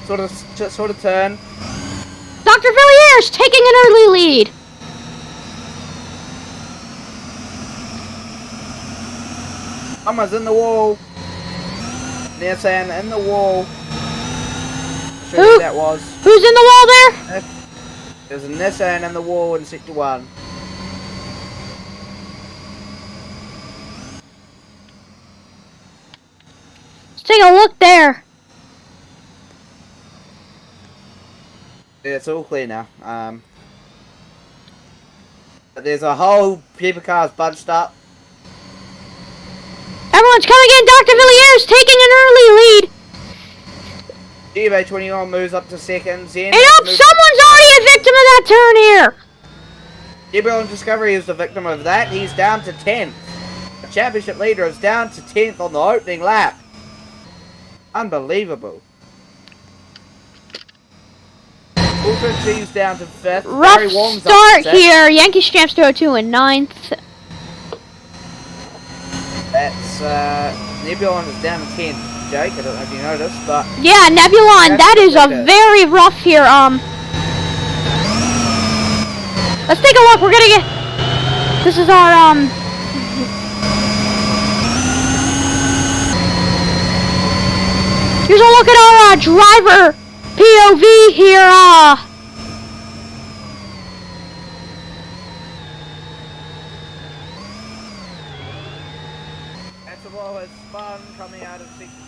sort of turn. Dr. Villiers taking an early lead. Someone's in the wall. Nissan in the wall. Who that was? Who's in the wall there? There's a Nissan in the wall in Sector 1. Let's take a look there. Yeah, it's all clear now. But there's a whole heap of cars bunched up. Everyone's coming in. Dr. Villiers taking an early lead. eBay 21 moves up to second. Zen And up! Someone's already a victim of that turn here! Gabriel on Discovery is the victim of that. He's down to 10th. The championship leader is down to 10th on the opening lap. Unbelievable. Wolford G's down to 5th. Rough Barry Wong's start up to 6th. here. Yankee Champs 202 in 9th. That's Nebulon is down to 10th. Jake, I don't know if you noticed, but Yeah, Nebulon, that is a very rough here. Let's take a look. We're gonna get. This is our Here's a look at our driver POV here. that's a lot of fun coming out of 61.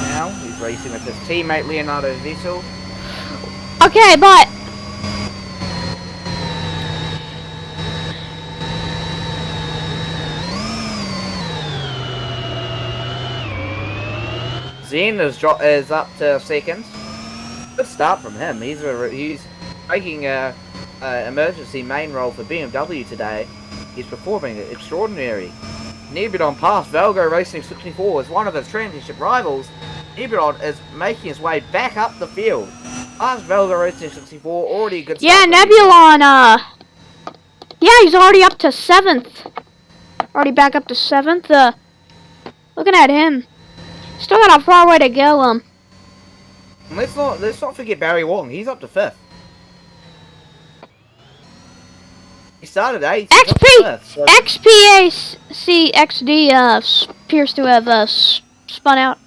Now he's racing with his teammate Leonardo Vettel. Okay, but Zen is up to second. Good start from him. He's taking a emergency main role for BMW today. He's performing extraordinary. Nebulon passed Valgo Racing 64 as one of his championship rivals. Nebulon is making his way back up the field. Past Valgo Racing 64, already a good start. yeah, Nebulon. Yeah, he's already up to 7th. Already back up to 7th. Looking at him. Still got a far way to go. And let's not forget Barry Wong. He's up to 5th. He started 8th. XPACXD appears to have spun out.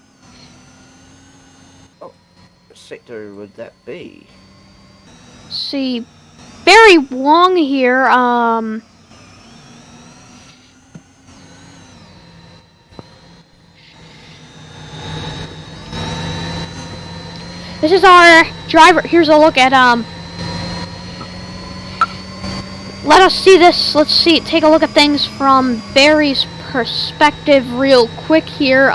Oh, what sector would that be? See, Barry Wong here. This is our driver. Here's a look at let us see this. Let's see. Take a look at things from Barry's perspective, real quick here.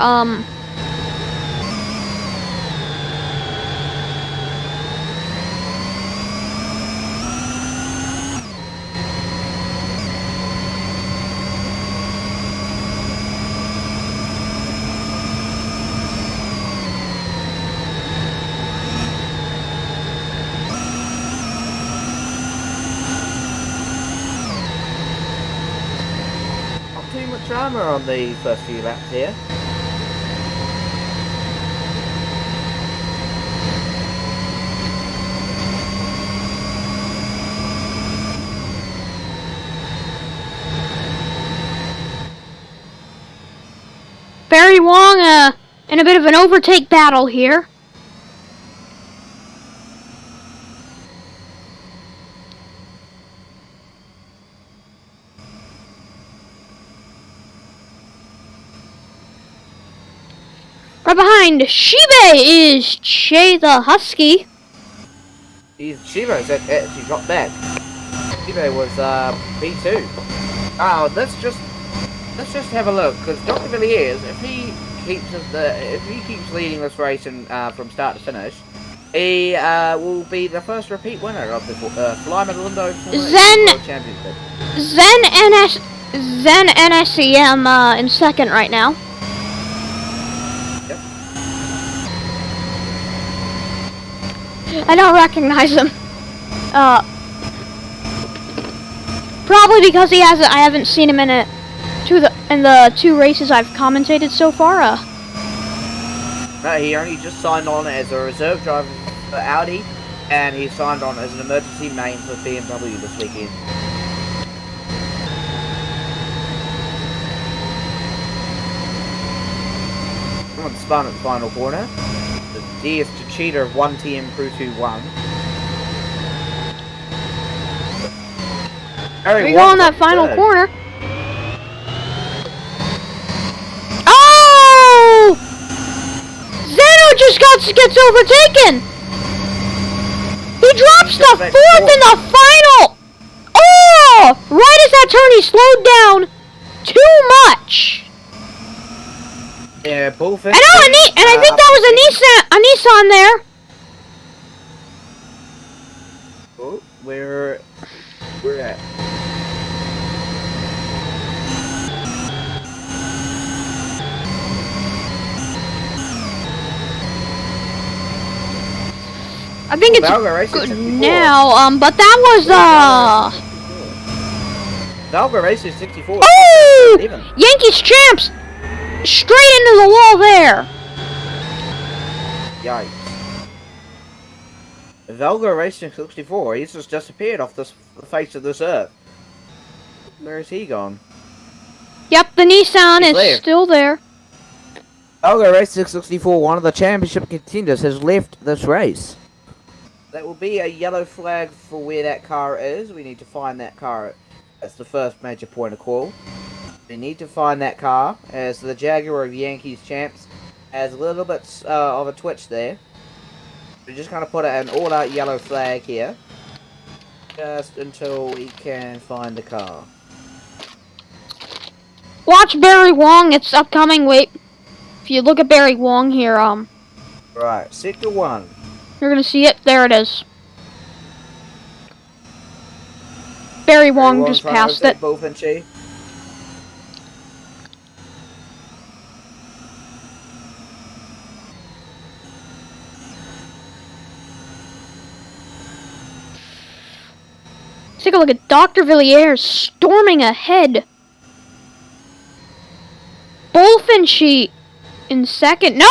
Too much armor on the first few laps here. Barry Wong in a bit of an overtake battle here. Right behind Shibe is Che the Husky. Shiba's actually dropped back. Shiba was B2. Oh, let's just have a look, because Dr. Villiers, if he keeps leading this race and from start to finish, he will be the first repeat winner of the Flyman Lindo World Championship. Zen NSEM in second right now. I don't recognize him. Probably because he hasn't. I haven't seen him in the two races I've commentated so far. No, he only just signed on as a reserve driver for Audi, and he signed on as an emergency main for BMW this weekend. Someone spun at the final corner. The DS Cheetah of 1TM Crew 2-1. We go on that final corner. Oh! Zeno just gets overtaken. He drops the 4th in the final. Oh! turn, he slowed down too much. Yeah, Bullfinch. I know, and I think that was a Nissan there. Oh, we're at. I think it's Valga Racing good 64. now, but that was, Valga Racing 64. Oh! Even. Yankees champs! Straight into the wall there. Yikes. Valga Racing 64, he's just disappeared off the face of this earth. Where is he gone? Yep, the Nissan He's is left. still there. Valga Racing 64, one of the championship contenders, has left this race. That will be a yellow flag for where that car is. We need to find that car. That's the first major point of call. We need to find that car, as the Jaguar of Yankees champs has a little bit of a twitch there. We're just going to put an all-out yellow flag here, just until we can find the car. Watch Barry Wong, it's upcoming. Wait, if you look at Barry Wong here, Right, sector 1. you're gonna see it. There it is. Barry Wong just passed it. Bullfinchy. Let's take a look at Dr. Villiers storming ahead. Bullfinchy in second. No!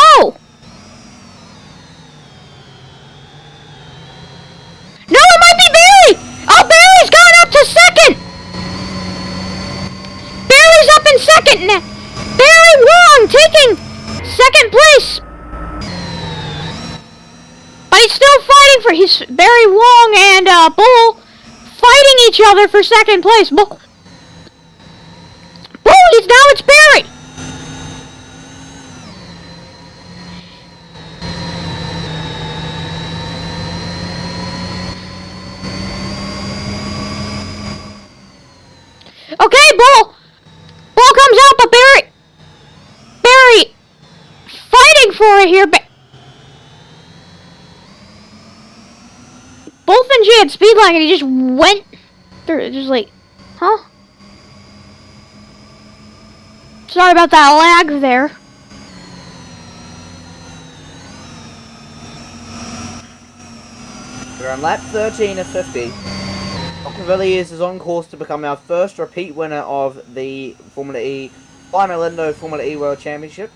No, it might be Barry! Oh, Barry's gone up to second! Barry's up in second now. Barry Wong taking second place. But he's still fighting for Barry Wong and Bull fighting each other for second place. Bull, now it's Barry. Okay, Bull comes out, but Barry fighting for it here. Bullfinchy had speed lag and he just went through, just like, huh? Sorry about that lag there. We're on lap 13 of 50. Dr. Villiers is on course to become our first repeat winner of the Formula E Fly Formula E World Championship.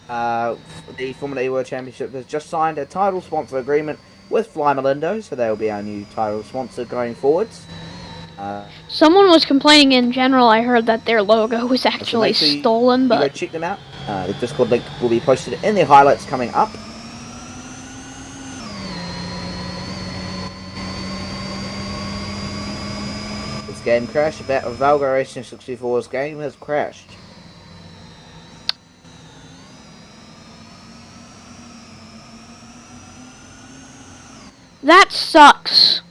The Formula E World Championship has just signed a title sponsor agreement with Fly Malindo, so they will be our new title sponsor going forwards. Someone was complaining in general. I heard that their logo was actually stolen, you go but check them out. The Discord link will be posted in the highlights coming up. This game crashed. Valga Racing 64's game has crashed. that sucks.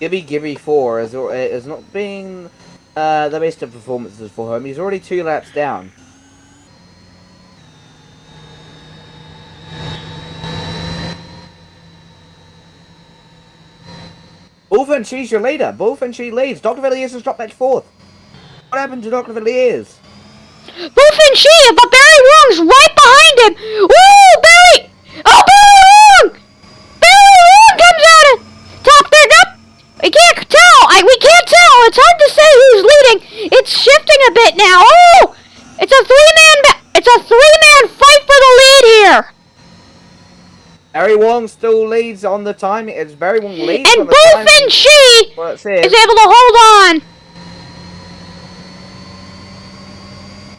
Gibby 4 is not being the best of performances for him. He's already 2 laps down. Bullfinchy's your leader. Bullfinchy leads. Dr. Villiers has dropped back to 4th. What happened to Dr. Villiers? Bullfinchy, but Barry Wong's right behind him. Woo, Barry! Oh, Barry Wong! Barry Wong comes out of top there. Up. We can't tell. We can't tell. It's hard to say who's leading. It's shifting a bit now. Oh, it's a three-man fight for the lead here. Barry Wong still leads on the time. It's Barry Wong leads and on the time. Bullfinchy Well, is able to hold on.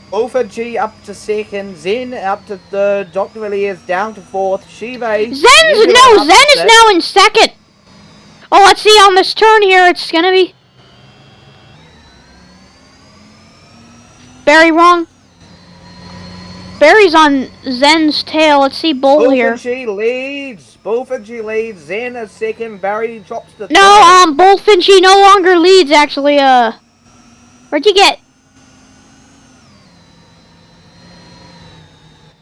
Bullfinchy up to 2nd. Zen up to 3rd. Dr. Villiers down to 4th. Shive. Zen is now in 2nd. Oh, let's see on this turn here. It's gonna be Barry Wong. Barry's on Zen's tail. Let's see Bull here. Bullfinchy leads. Bullfinchy leads. Zen is second. Barry drops to third. No, Bullfinchy no longer leads, actually. Where'd you get?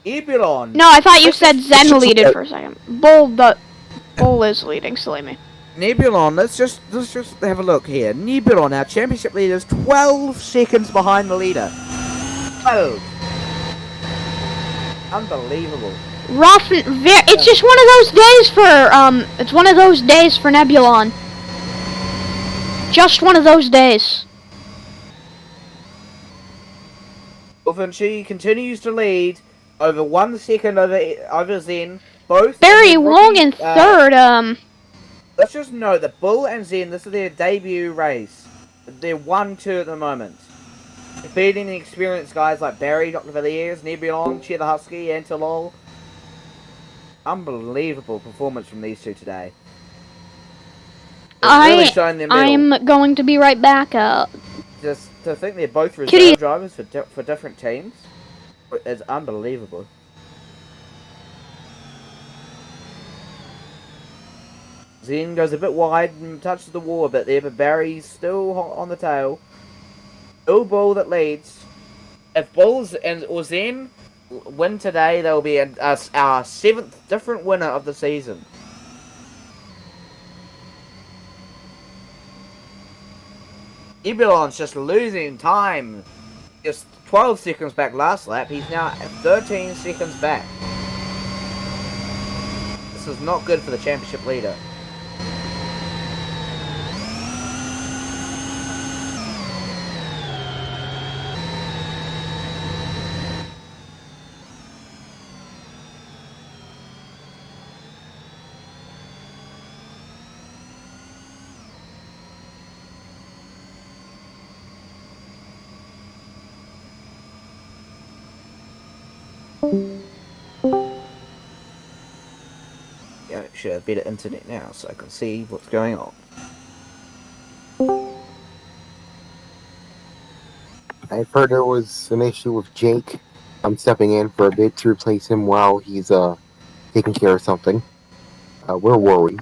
Ebulon. No, I thought you said Zen leaded for a second. Bull is leading, silly me. Nebulon, let's just have a look here. Nebulon, our championship leader, is 12 seconds behind the leader. 12. Unbelievable. Rough and it's just one of those days for it's one of those days for Nebulon. Just one of those days. Bullfinchy continues to lead over 1 second over Zen. Both Barry Wong in third. Let's just note that Bull and Zen, this is their debut race. They're 1-2 at the moment. Beating the experienced guys like Barry, Dr. Villiers, Nebulon, Cheer the Husky, and Talol. Unbelievable performance from these two today. Really showing their mettle. I'm going to be right back. Just to think they're both reserve drivers for different teams is unbelievable. Zen goes a bit wide and touches the wall a bit there, but Barry's still on the tail. Still Bull that leads. If Bulls or Zen win today, they'll be our 7th different winner of the season. Ebulon's just losing time. Just 12 seconds back last lap. He's now 13 seconds back. This is not good for the championship leader. Yeah, should have better internet now so I can see what's going on. I've heard there was an issue with Jake. I'm stepping in for a bit to replace him while he's taking care of something. Where were we?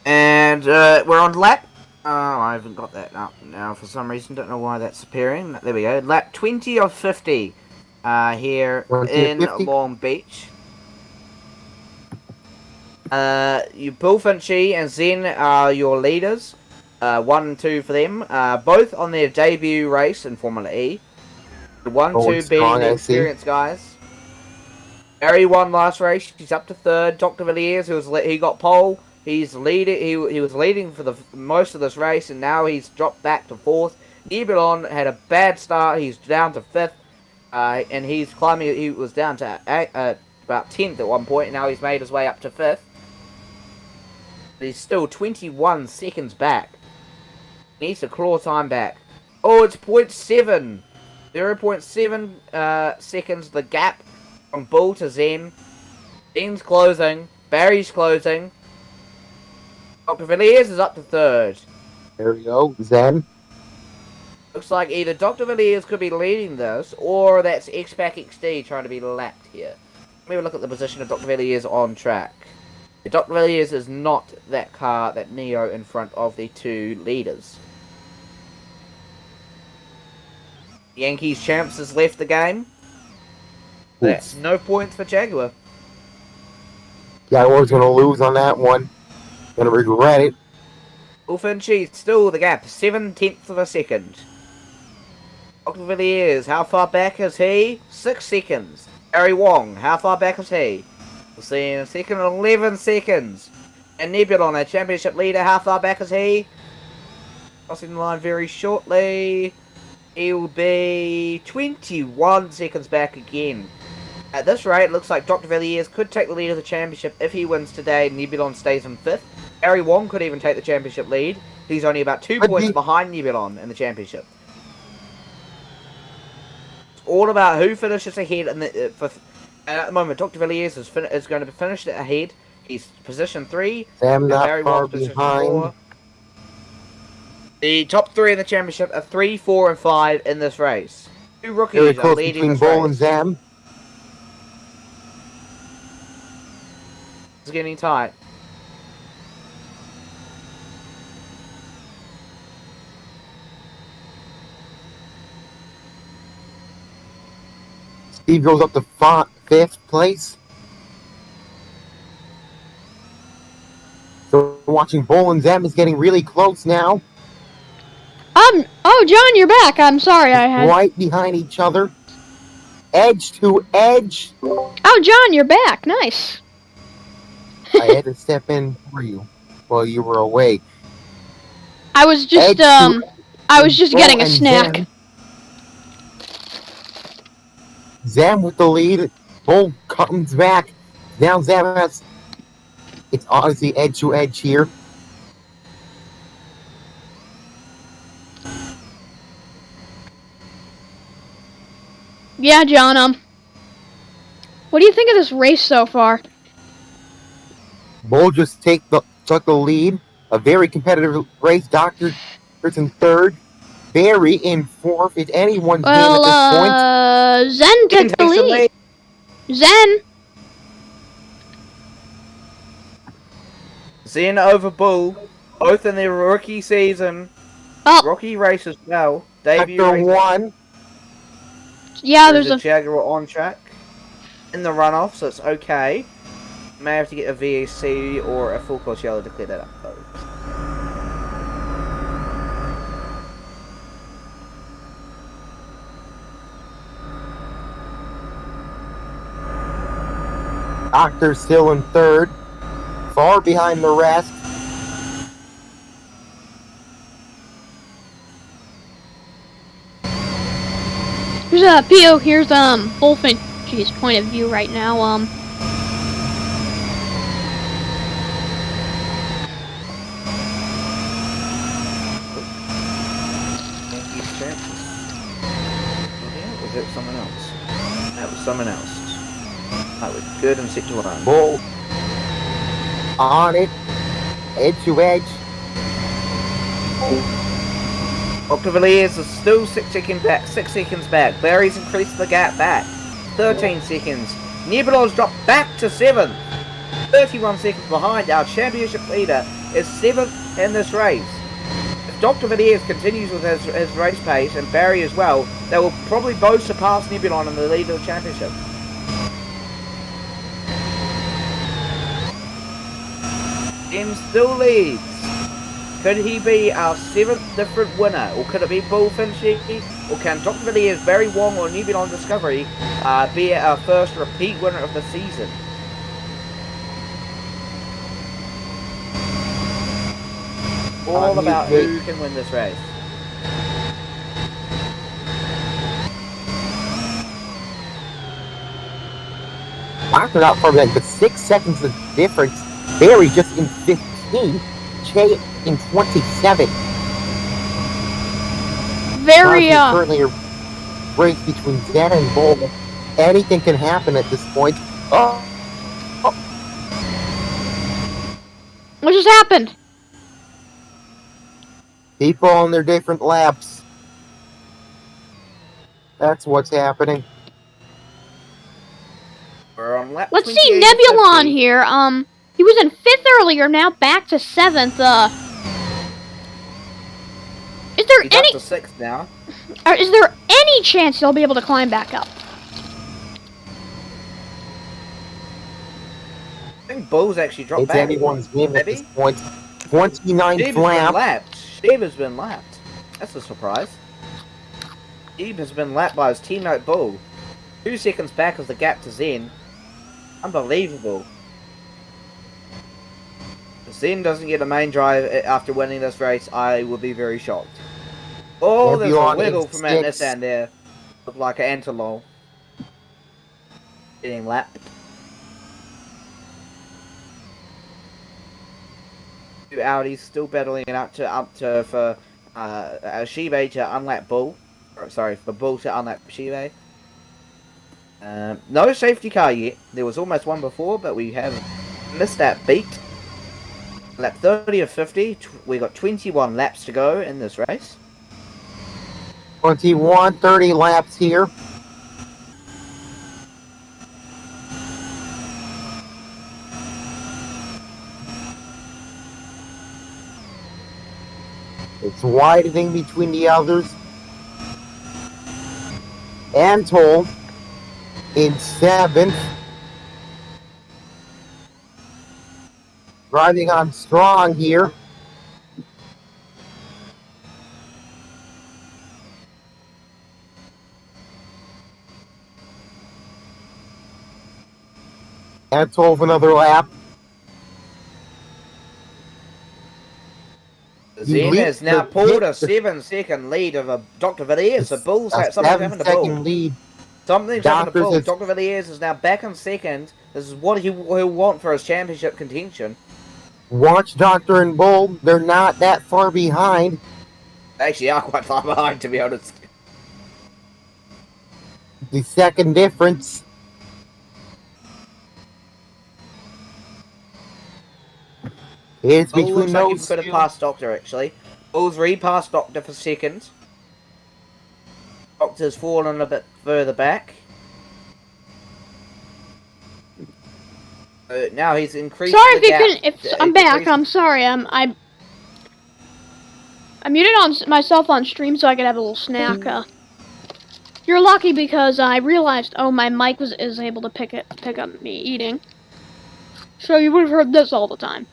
And we're on lap. Oh, I haven't got that up now for some reason. Don't know why that's appearing. There we go. Lap 20 of 50 here in 50? Long Beach. You Bullfinchy and Zen are your leaders. 1 and 2 for them. Both on their debut race in Formula E. The 1-2 being the experienced guys. Barry won last race. He's up to 3rd. Dr. Villiers, he got pole. He's leading. He was leading for the most of this race, and now he's dropped back to 4th. Nebulon had a bad start. He's down to 5th, and he's climbing. He was down to about 10th at one point, and now he's made his way up to 5th. But he's still 21 seconds back. He needs to claw time back. Oh, it's 0.7. 0.7 seconds. The gap from Bull to Zen. Zen's closing. Barry's closing. Dr. Villiers is up to 3rd. There we go. Zen. Looks like either Dr. Villiers could be leading this, or that's X-Pac XD trying to be lapped here. Let me have a look at the position of Dr. Villiers on track. Dr. Villiers is not that car, that Neo, in front of the 2 leaders. Yankees Champs has left the game. That's no points for Jaguar. Yeah, I was going to lose on that one. Gonna regret it. Bullfinchy still the gap, 7/10 of a second. Dr. Villiers, how far back is he? 6 seconds. Harry Wong, how far back is he? We'll see in a second, 11 seconds. And Nebulon, our championship leader, how far back is he? Crossing the line very shortly. He'll be 21 seconds back again. At this rate, it looks like Dr. Villiers could take the lead of the championship if he wins today. Nebulon stays in 5th. Harry Wong could even take the championship lead. He's only about 2 points behind Nebulon in the championship. It's all about who finishes ahead. At the moment, Dr. Villiers is going to be finished ahead. He's position 3. Sam not Harry far Wong's position behind. 4. The top 3 in the championship are 3, 4, and 5 in this race. 2 Very rookies are close leading between this Bull race. and Zam. It's getting tight. Steve goes up to 5th place. So watching Bull and Zam is getting really close now. Oh, John, you're back. I'm sorry, I had. Right behind each other. Edge to edge. Oh, John, you're back. Nice. I had to step in for you while you were away. I was just, Edge I was just Bull getting a and snack. Zam with the lead. Bull comes back. Now Zam has. It's honestly edge to edge here. Yeah, John, what do you think of this race so far? Bull just took the lead. A very competitive race. Doctor is in 3rd. Barry in 4th. It's anyone's game at this point. Zen took the lead. Zen. Zen over Bull, both in their rookie season. Oh. Rookie race as well. Debut After race. 1. Yeah, there's a Jaguar on track in the runoff, so it's okay. May have to get a VAC or a full course yellow to clear that up though. Doctor still in 3rd. Far behind the rest. Here's Pio. Here's Bullfinch's point of view right now. Was it someone else? That was someone else. That was good and set to run. Bull on it. Edge to edge. Octavaliers is still 6 seconds back. Barry's increased the gap back. 13 seconds. Nebula's dropped back to 7th. 31 seconds behind. Our championship leader is 7th in this race. If Dr. Villiers continues with his race pace, and Barry as well, they will probably both surpass Nebulon in the lead of the championship. Zen still leads. Could he be our 7th different winner? Or could it be Bullfinchy? Or can Dr. Villiers, Barry Wong or Nebulon Discovery be our first repeat winner of the season? All about who can win this race. Doctor not far behind, but 6 seconds of difference. Barry just in 15. Che in 27. Very currently a race between Zen and Bull. Anything can happen at this point. Oh. What just happened? People on their different laps. That's what's happening. We're on lap Let's see Nebulon here. He was in 5th earlier, now back to 7th. Is there He's any? up to 6th now. Is there any chance he'll be able to climb back up? I think Bull's actually dropped It's back. anyone's game at Maybe? this point. 29th lap. Steve has been lapped. That's a surprise. Steve has been lapped by his teammate Bull. 2 seconds back of the gap to Zen. Unbelievable. If Zen doesn't get a main drive after winning this race, I will be very shocked. Oh, there's a wiggle from Nissan there. Looked like an antelope. Getting lapped. 2 Audis still battling it up to for Shibe to unlap Bull. Sorry, for Bull to unlap Shibe. No safety car yet. There was almost one before, but we have missed that beat. Lap 30 of 50. We got 21 laps to go in this race. 21, 30 laps here. It's widening between the others. Antol in 7th. Driving on strong here. Antol for another lap. Zen has now pulled a 7-second lead of Dr. Villiers. The Bull's something's happened to Bull. 7-second lead. Something's happened to Bull. Doctors Dr. Villiers is now back in second. This is what he'll want for his championship contention. Watch Doctor and Bull. They're not that far behind. They actually are quite far behind, to be honest. The second difference. It's Bull between looks like he those could have two. passed Doctor, actually. Bull's repassed Doctor for second. Doctor's fallen a bit further back. Now he's increased Sorry the if you gap. couldn't. If I'm back, I'm sorry. I muted on myself on stream so I could have a little snack. You're lucky because I realized, oh, my mic is able to pick up me eating. So you would have heard this all the time.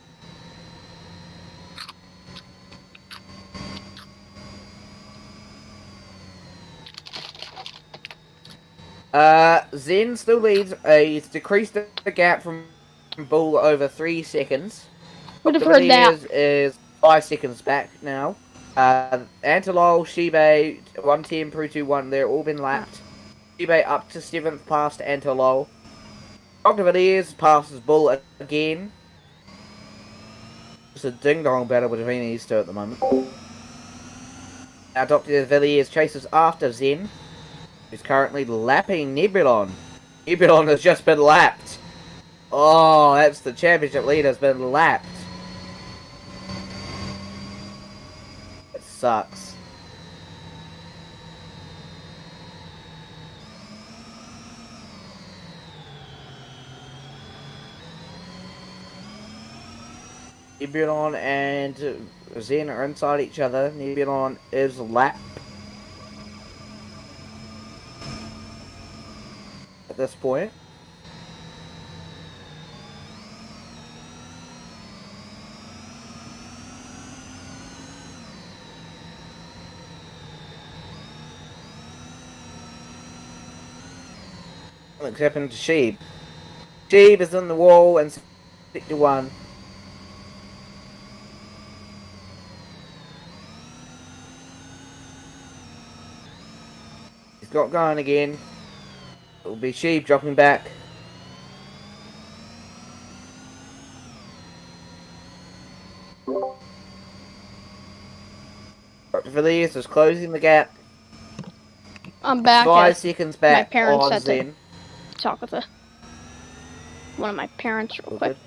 Zen still leads. He's decreased the gap from Bull over 3 seconds. Would have Dr. heard that. Villiers is 5 seconds back now. Antolol, Shibe, 110, Pru21, they're all been lapped. Shibe up to 7th past Antolol. Dr. Villiers passes Bull again. It's a ding-dong battle between these two at the moment. Now Dr. Villiers chases after Zen, who's currently lapping Nebulon. Nebulon has just been lapped. Oh, that's the championship lead has been lapped. It sucks. Nebulon and Zen are inside each other. Nebulon is lapped at this point. What's happened to Sheeb? Sheeb is in the wall and 61. He's got going again. It will be Sheeb dropping back. Dr. Villiers is closing the gap. I'm back. 5 seconds back my parents on had to Zen. talk with one of my parents real quick.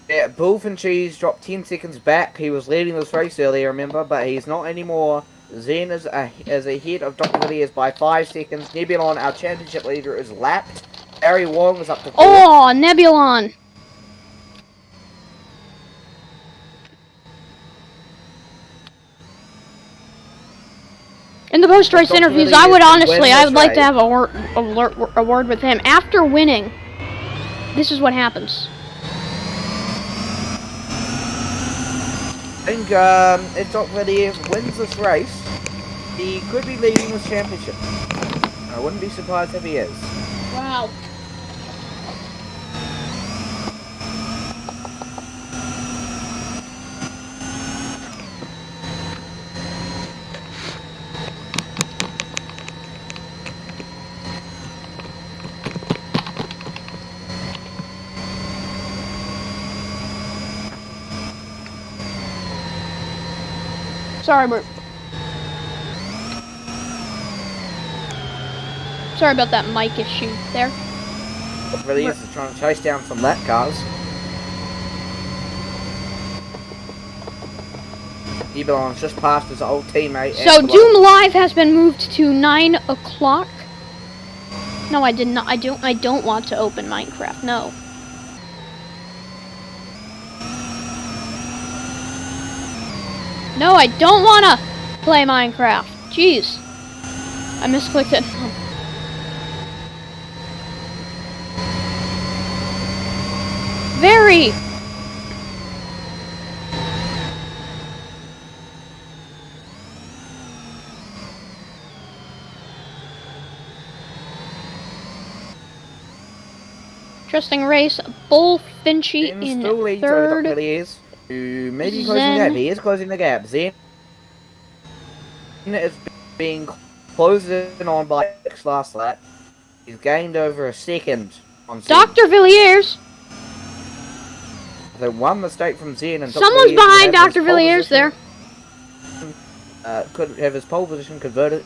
Yeah, Bulf and Cheese dropped 10 seconds back. He was leading this race earlier, remember, but he's not anymore. Zen is ahead of Dr. Villiers by 5 seconds. Nebulon, our championship leader, is lapped. Barry Wong is up to 4th. Oh, Nebulon! In the post-race Dr. interviews, Villiers I would can win honestly, I this would like to race. have a word with him. After winning, this is what happens. I think if Dr. Villiers wins this race, he could be leading this championship. I wouldn't be surprised if he is. Wow. Sorry, Bert. Sorry about that mic issue there. Dr. Villiers is trying to chase down some lap cars. Ebelon's just passed his old teammate. So Doom Live has been moved to 9 o'clock. No, I did not. I don't want to open Minecraft. No. No, I don't want to play Minecraft. Jeez. I misclicked it. Very. Interesting race. Bullfinchy in still leads third. over Villiers, who may be closing the Zen. gap. He is closing the gap. Zen is being closed in on by X last lap. He's gained over a second on Zen. Dr. Villiers. So one mistake from Zen and Someone's behind Dr. Villiers there. Could have his pole position converted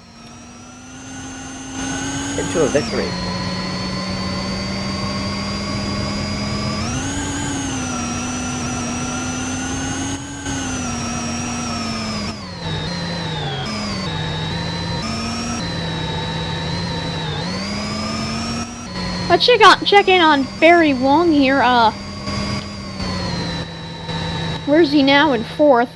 into a victory. Let's check in on Barry Wong here. Where's he now in fourth?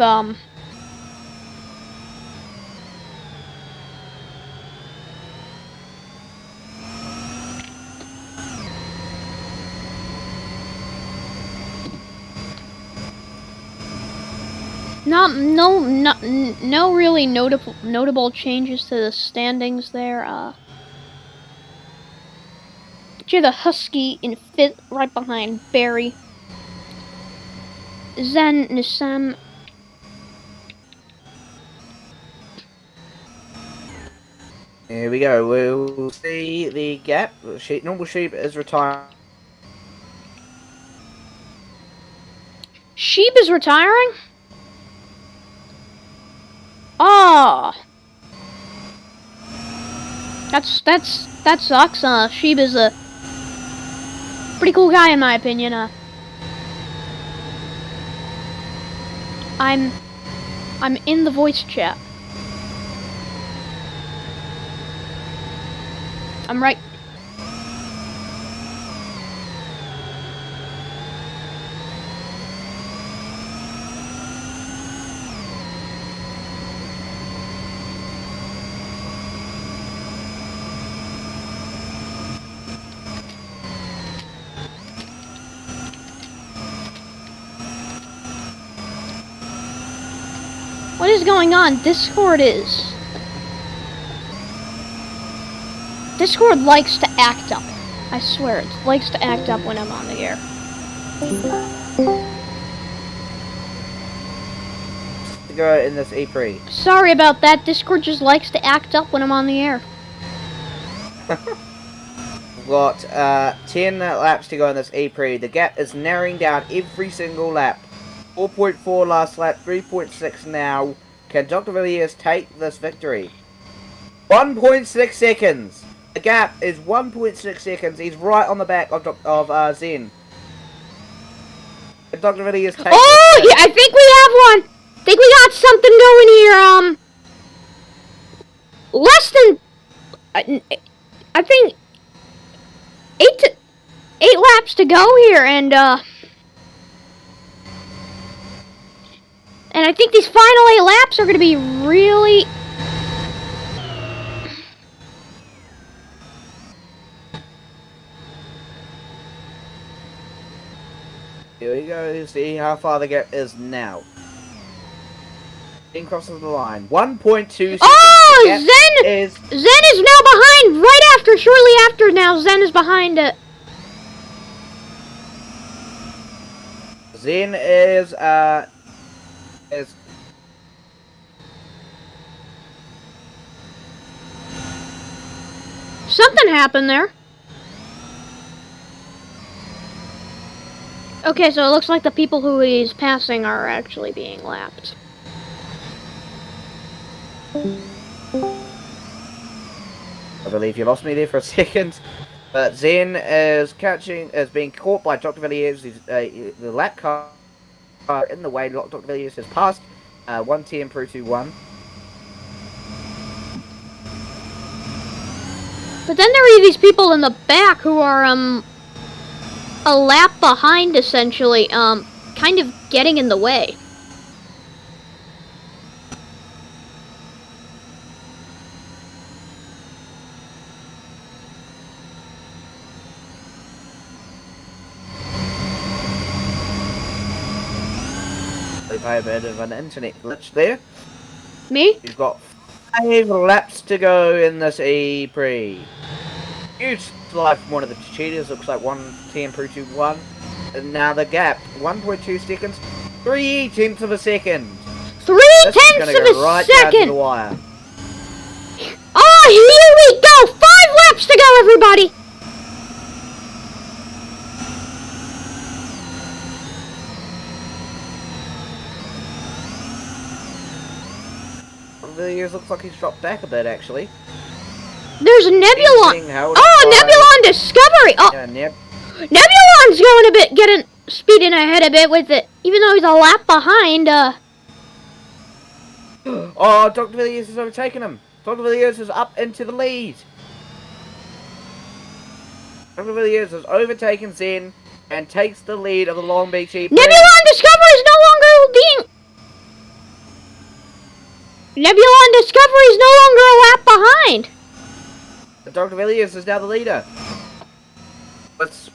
No really notable changes to the standings there. The Husky in fifth, right behind Barry. Zen Nissan. Here we go. We'll see the gap. Normal Sheep is retiring. Sheep is retiring? Oh. That sucks. Sheep is a pretty cool guy in my opinion. I'm in the voice chat. I'm right. What is going on? Discord likes to act up. I swear, it likes to act up when I'm on the air. To go in this E-Prix. Sorry about that. Discord just likes to act up when I'm on the air. We've got 10 laps to go in this E-Prix. The gap is narrowing down every single lap. 4.4 last lap, 3.6 now. Can Dr. Villiers take this victory? 1.6 seconds. The gap is 1.6 seconds. He's right on the back of Zen. Can Dr. Villiers take Oh, yeah, I think we have one. I think we got something going here. Less than, I think, 8 laps to go here, and I think these final 8 laps are going to be really... Here we go, see how far the gap is now. Zen crosses the line. 1.2 seconds. Oh, Zen is now behind, shortly after now, Zen is behind it. Zen is Something happened there. Okay, so it looks like the people who he's passing are actually being lapped. I believe you lost me there for a second. But Zen is being caught by Dr. Villiers. The lap car in the way. Dr. Villiers has passed 1 TM Pro 2-1. But then there are these people in the back who are a lap behind, essentially, kind of getting in the way. We've had a bit of an internet glitch there. Me? You've got 5 laps to go in this E-Prix. Huge slide from one of the cheaters, looks like 1 TM Pro 2-1. And now the gap, 1.2 seconds, 3/10 of a second. 3/10 This is of gonna a go right down to the second! wire. Oh, here we go! 5 laps to go, everybody! Villiers looks like he's dropped back a bit, actually. There's Nebulon. Oh, Nebulon Discovery. Oh, Yeah, Nebulon's going a bit, speeding ahead a bit with it, even though he's a lap behind. Oh, Dr. Villiers has overtaken him. Dr. Villiers is up into the lead. Dr. Villiers has overtaken Zen and takes the lead of the Long Beach E-Prix. Nebulon Discovery is no longer being. Nebulon Discovery is no longer a lap behind. Dr. Villiers is now the leader.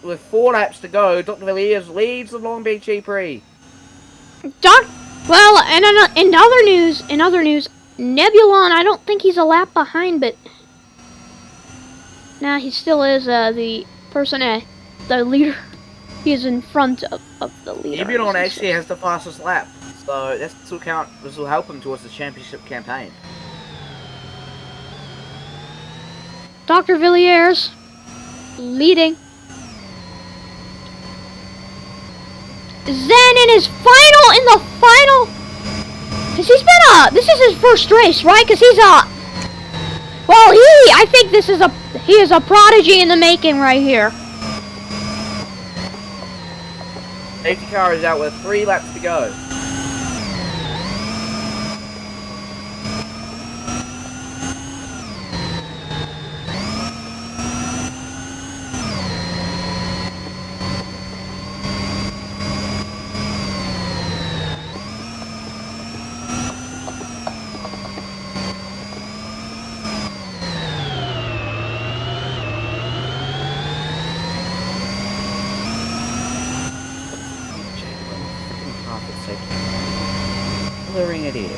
With 4 laps to go, Dr. Villiers leads the Long Beach E-Prix. Well, and in other news, Nebulon, I don't think he's a lap behind, but nah, he still is the person, the leader. He is in front of the leader. Nebulon actually has the fastest lap, so this will help him towards the championship campaign. Dr. Villiers leading. Zen in his final, cause he's been this is his first race, right? Cause he's well, I think he is a prodigy in the making right here. Safety car is out with 3 laps to go. Blurring it is.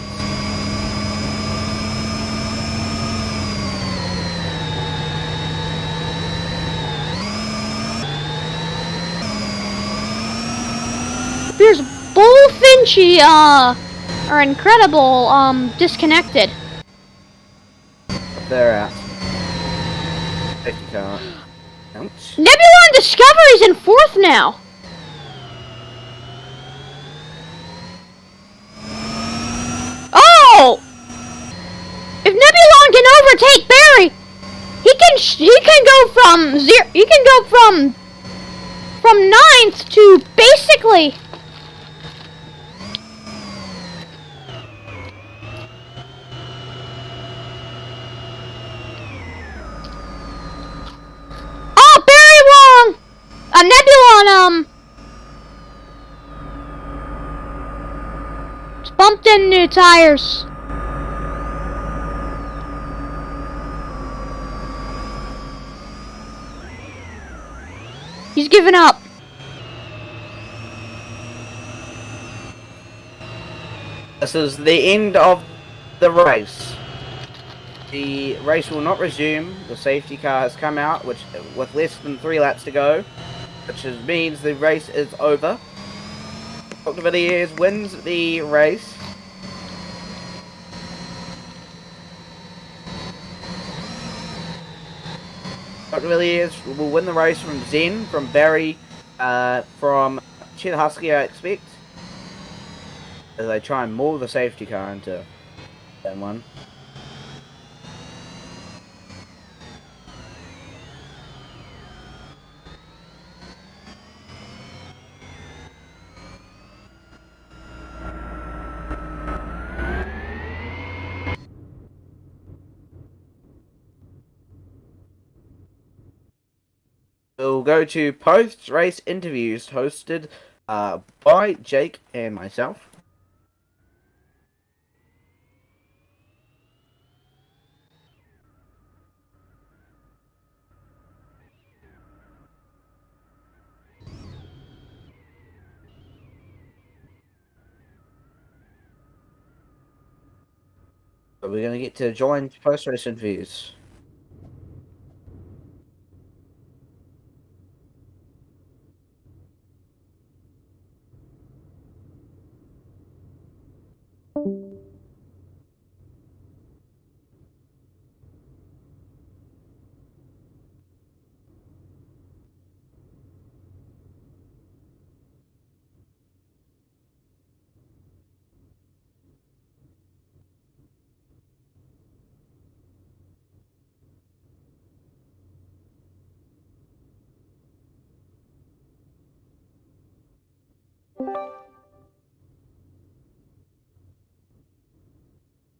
There's Bullfinchy are incredible disconnected. They're out. Safety car. Ouch. Nebulon Discovery's in 4th now. Oh! If Nebulon can overtake Barry, he can go from 9th to basically. Oh, Barry Wong! Nebulon bumped into tires. He's given up. This is the end of the race. The race will not resume. The safety car has come out, with less than 3 laps to go, which means the race is over. Dr. Villiers wins the race. Dr. Villiers will win the race from Zen, from Barry, from Chet Husky, I expect, as they try and maul the safety car into that one. We'll go to post-race interviews hosted by Jake and myself. So we're going to get to join post-race interviews.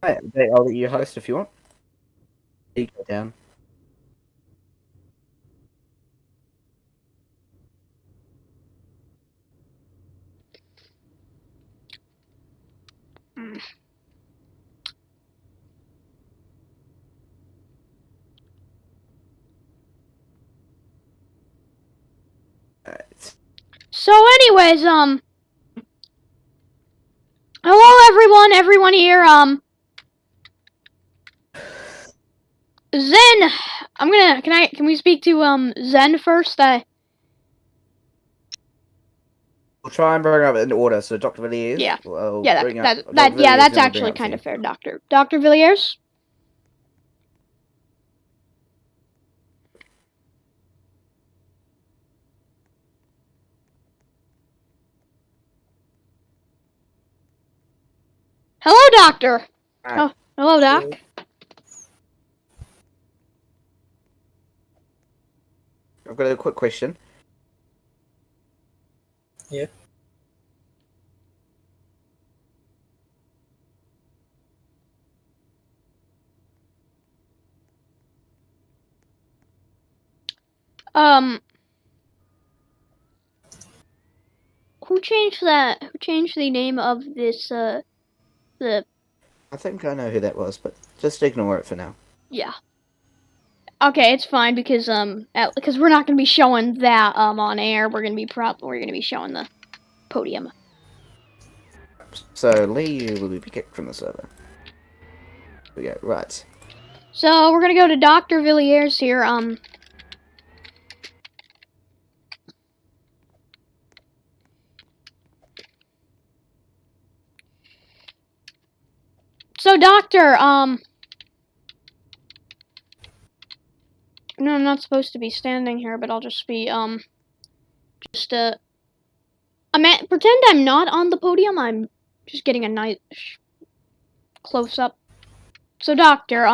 Right, I'll let you host if you want. You go down. Alright. So, anyways, hello everyone here, Zen, can we speak to, Zen first? We'll try and bring up in order. So, Dr. Villiers. Yeah. We'll Yeah, bring up that, Dr. that, yeah, Villiers, that's then we'll bring actually up kind of Zen. fair, Dr. Villiers? Hello, Doctor! Alright. Oh, hello, Doc. I've got a quick question. Yeah. Who changed the name of this, the... I think I know who that was, but just ignore it for now. Yeah. Okay, it's fine because because we're not gonna be showing that on air. We're gonna be showing the podium. So, Lee will be kicked from the server. Here we go. Right. So we're gonna go to Dr. Villiers here. So Doctor, no, I'm not supposed to be standing here, but I'll just be pretend I'm not on the podium. I'm just getting a nice close up. So Doctor,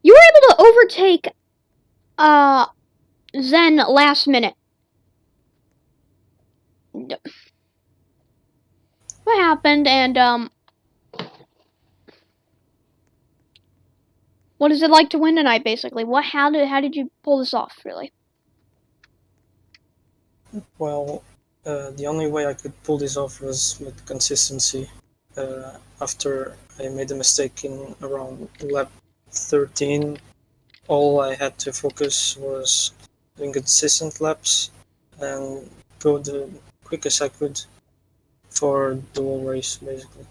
you were able to overtake Zen last minute. What happened, and what is it like to win tonight, basically? How did you pull this off, really? Well, the only way I could pull this off was with consistency. After I made a mistake in around lap 13, all I had to focus was doing consistent laps and go the quickest I could for the whole race, basically.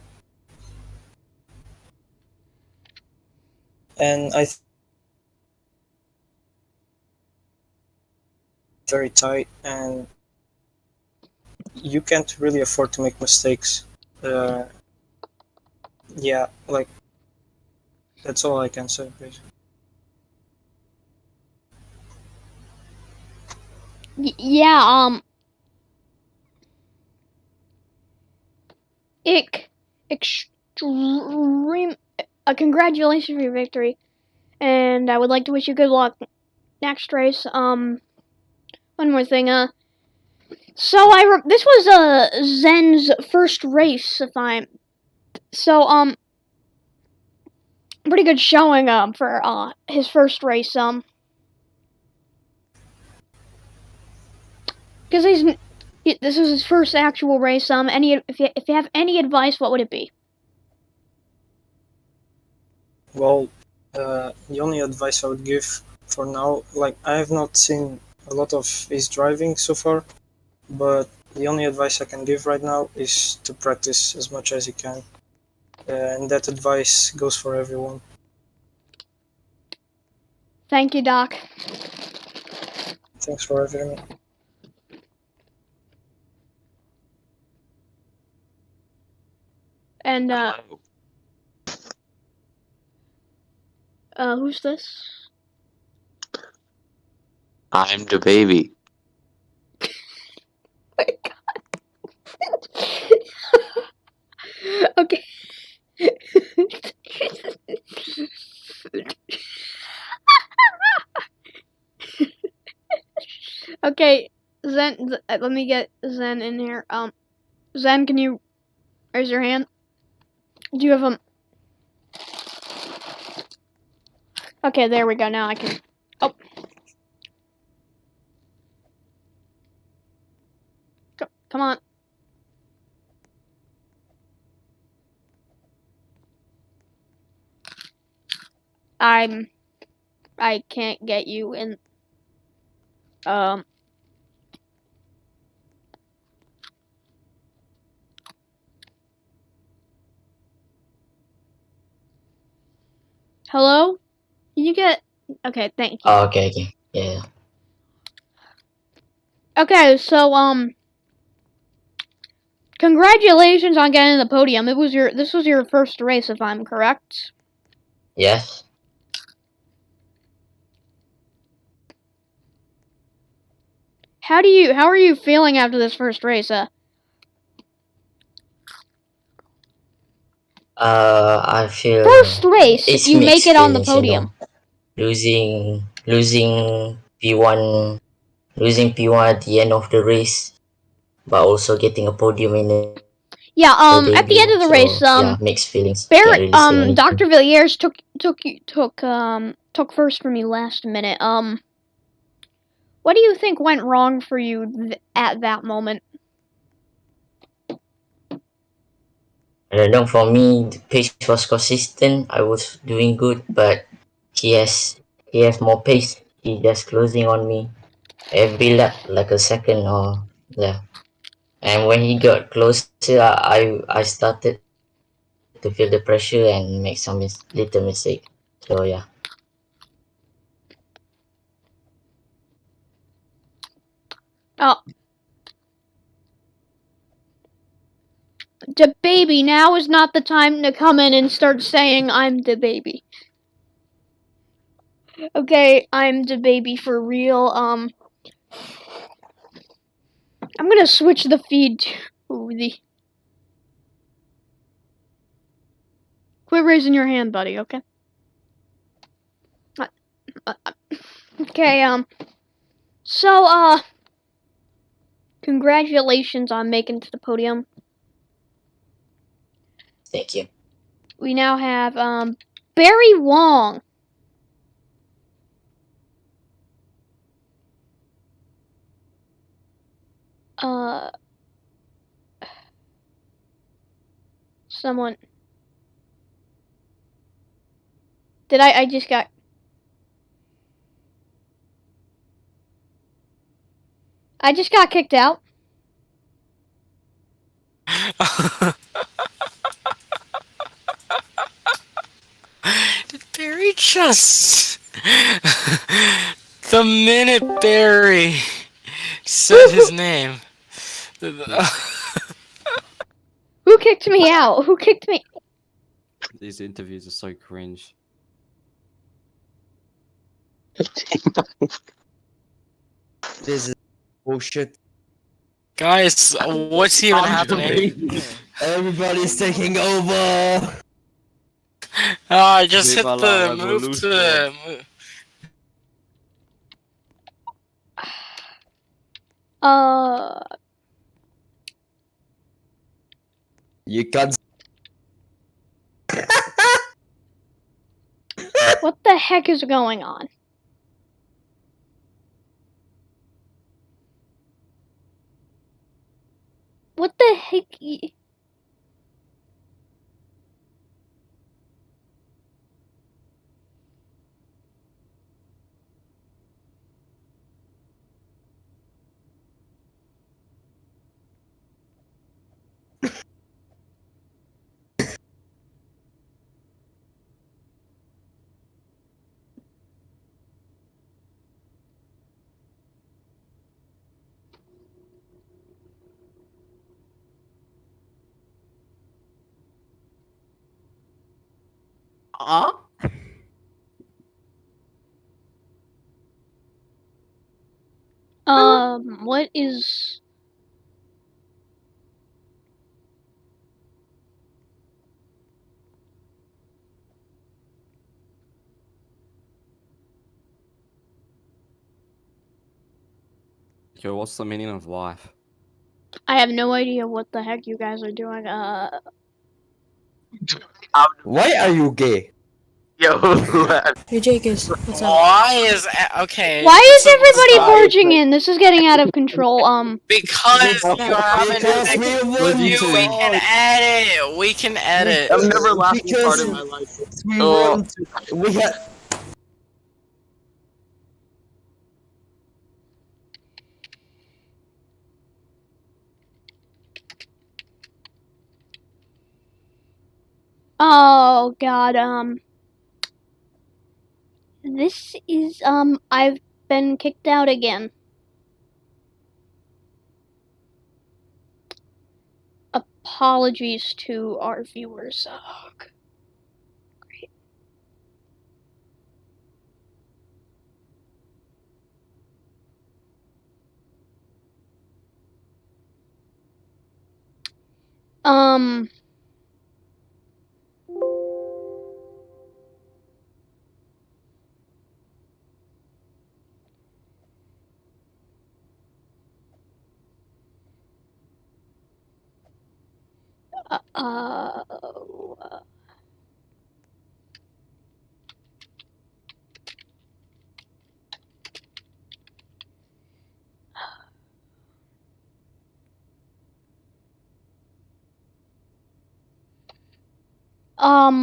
And very tight, and you can't really afford to make mistakes. Yeah, like, that's all I can say, basically. Yeah, extreme. Congratulations for your victory, and I would like to wish you good luck next race. One more thing. So this was Zen's first race, pretty good showing for his first race. Because this is his first actual race. If you have any advice, what would it be? Well, the only advice I would give for now, like I have not seen a lot of his driving so far, but the only advice I can give right now is to practice as much as you can, and that advice goes for everyone. Thank you, Doc. Thanks for having me. And who's this? I'm the baby. My God. Okay. Okay, let me get Zen in here. Zen, can you raise your hand? Do you have Okay, there we go. Now I can. Oh. Come on. I can't get you in. Hello? Can you get? Okay, thank you. Oh, okay, yeah. Okay, so congratulations on getting the podium. This was your first race, if I'm correct. Yes. How are you feeling after this first race? I feel First race, it's you make mixed it on the feelings, podium. Losing P1 at the end of the race, but also getting a podium in the Yeah, at the debut. end of the So, race, yeah, mixed feelings. Can't really say anything. Dr. Villiers took first from you last minute. What do you think went wrong for you at that moment? I don't know, for me, the pace was consistent. I was doing good, but he has more pace. He just closing on me every lap, like a second or yeah. And when he got closer, I started to feel the pressure and make some little mistake. So yeah. Oh. The baby, now is not the time to come in and start saying I'm the baby. Okay, I'm the baby for real. I'm gonna switch the feed to the. Quit raising your hand, buddy, okay? Okay, so, congratulations on making it to the podium. Thank you. We now have, Barry Wong. Someone. I just got. I just got kicked out. Did Barry just... the minute Barry said his name... Who kicked me out? Who kicked me? These interviews are so cringe. This is bullshit. Guys, what's even happening? Everybody's taking over. I just hit Viva the la move to revolution. You can't. What the heck is going on? What the heck? What is... Yo, what's the meaning of life? I have no idea what the heck you guys are doing. Why are you gay? Hey Jacobs, what's up? Why is okay? Why is so let's everybody stop. barging in? This is getting out of control. Because you haven't. Because we won We to. can edit. We can edit. I've never laughed so hard Because in my life. we Oh. won to. We had. Oh god, this is, I've been kicked out again. Apologies to our viewers. Oh, great. Um... Uh,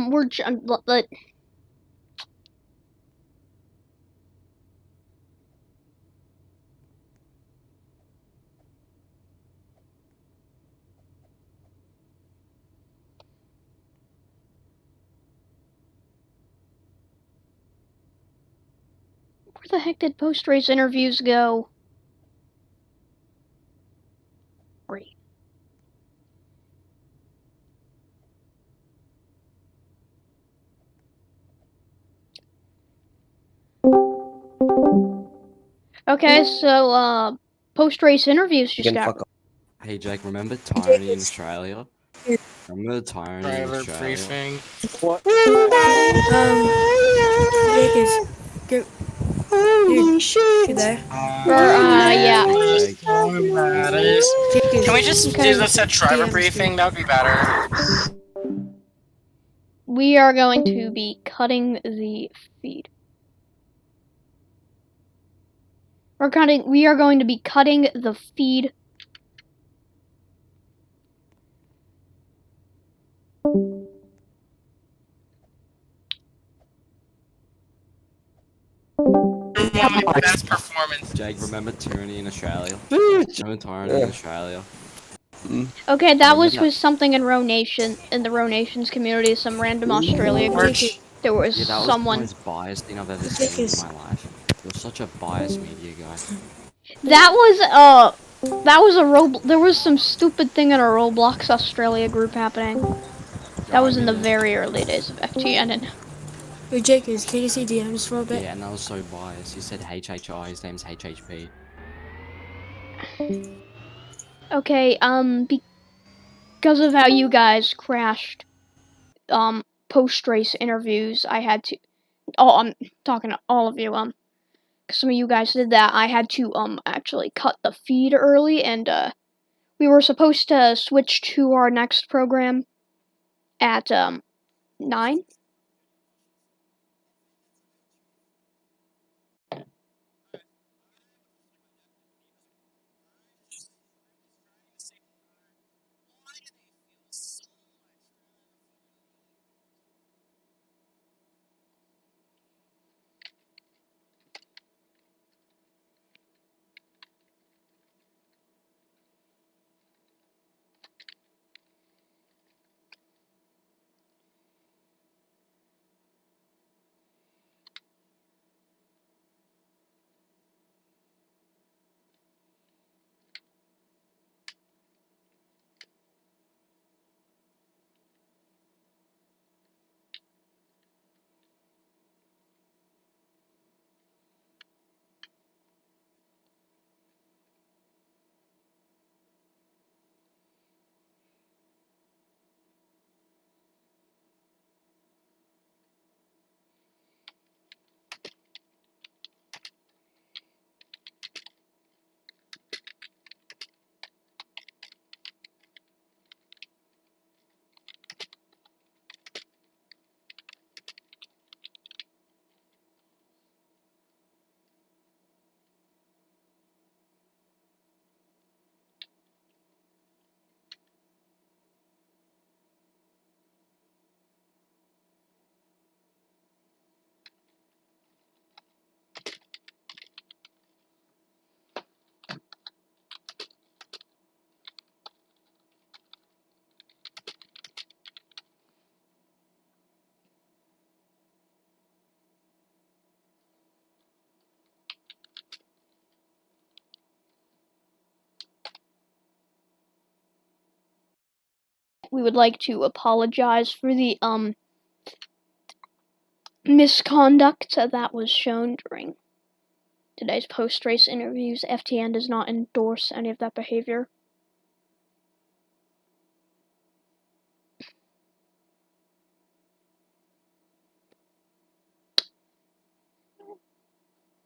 we're where the heck did post-race interviews go? Great. Okay, so, post-race interviews You just can got... fuck off. Hey Jake, remember tyranny in Australia? Remember the tyranny in Driver Australia? briefing. Jacobs, go. Dude, you there? yeah. Jake. Jacobs, Can we just Okay. do this at driver DMs briefing? That would be better. We are going to be cutting the feed. We are going to be cutting the feed. Best performance. Jake, remember tyranny in Australia? Remember tyranny in Australia? Okay, that was Remember with something in Row Nation, in the Row Nations community, some random Australia group. Jacobs, There was Yeah, that was the someone. most biased thing I've ever seen in my life. You're such a biased media guy. That was there was some stupid thing in a Roblox Australia group happening. That was in the very early days of FGN. Hey Jacobs, can you see DMs for a bit? Yeah, and that was so biased. He said HHI, his name's HHP. Okay, because of how you guys crashed, post-race interviews, I had to... Oh, I'm talking to all of you, some of you guys did that. I had to, actually cut the feed early, and, we were supposed to switch to our next program at, 9? we would like to apologize for the misconduct that was shown during today's post-race interviews. FTN does not endorse any of that behavior.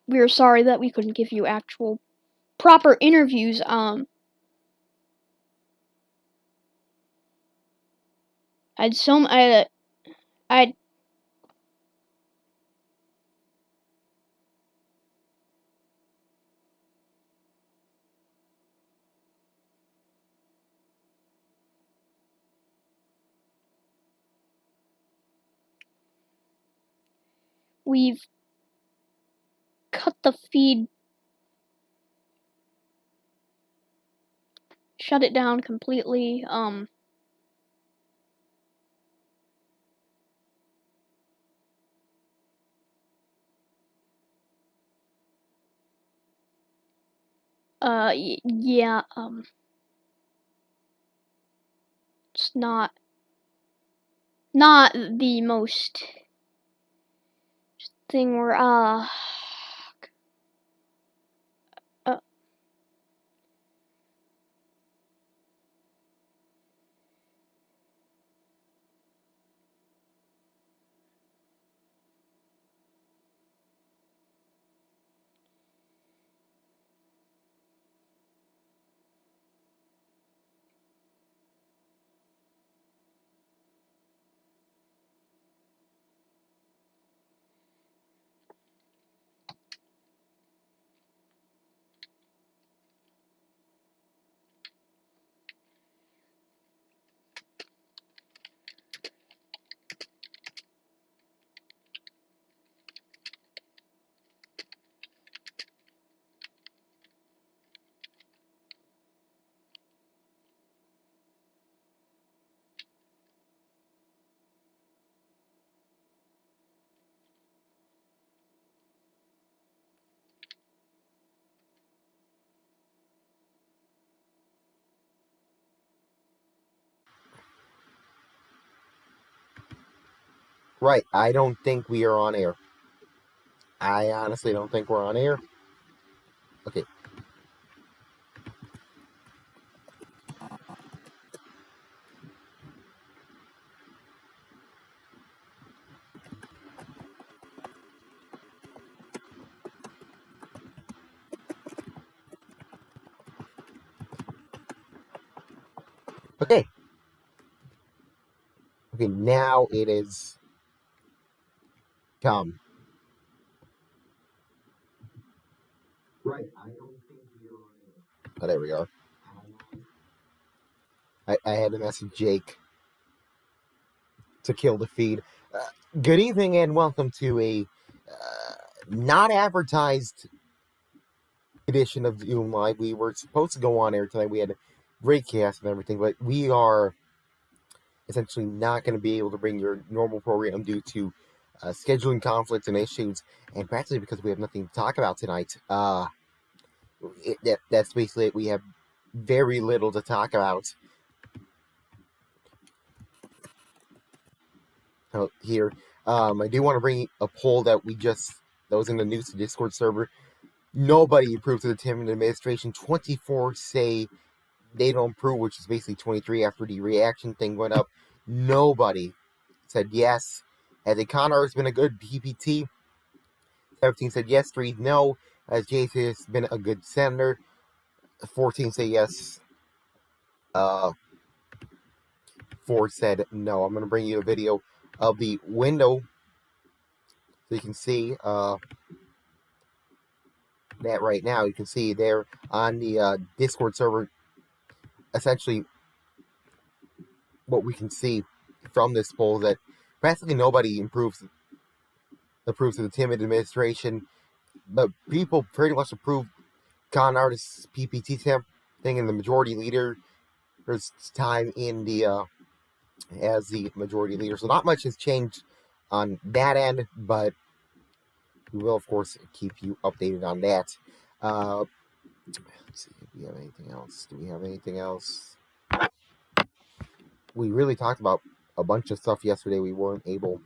We are sorry that we couldn't give you actual proper interviews. We've cut the feed, shut it down completely. Yeah, it's not the most thing where, Right, I don't think we are on air. I honestly don't think we're on air. Okay. Okay. Okay, now it is come. Right, I don't think we are on air. Oh, there we are. I had to message Jake to kill the feed. Good evening and welcome to a not advertised edition of Zoom Live. We were supposed to go on air tonight. We had a great cast and everything, but we are essentially not going to be able to bring your normal program due to scheduling conflicts and issues, and practically because we have nothing to talk about tonight. That's basically it. We have very little to talk about. Here, I do want to bring a poll that was in the news to Discord server. Nobody approved of the Tim administration. 24 say they don't approve, which is basically 23 after the reaction thing went up. Nobody said yes. Has a con artist been a good PPT? 17 said yes. 3 no. Has Jason has been a good senator? 14 say yes. 4 said no. I'm going to bring you a video of the window so you can see that right now. You can see there on the Discord server essentially what we can see from this poll, that practically nobody approves of the Tim administration, but people pretty much approve con artists PPT temp thing, and the majority leader there's time in the as the majority leader. So not much has changed on that end, but we will of course keep you updated on that. Let's see if we have anything else. Do we have anything else? we really talked about a bunch of stuff yesterday. We weren't able.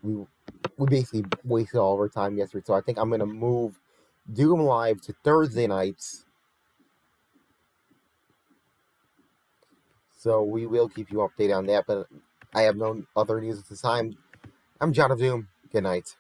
We basically wasted all of our time yesterday, so I think I'm gonna move Doom Live to Thursday nights. So we will keep you updated on that, but I have no other news at this time. I'm John of Doom. Good night.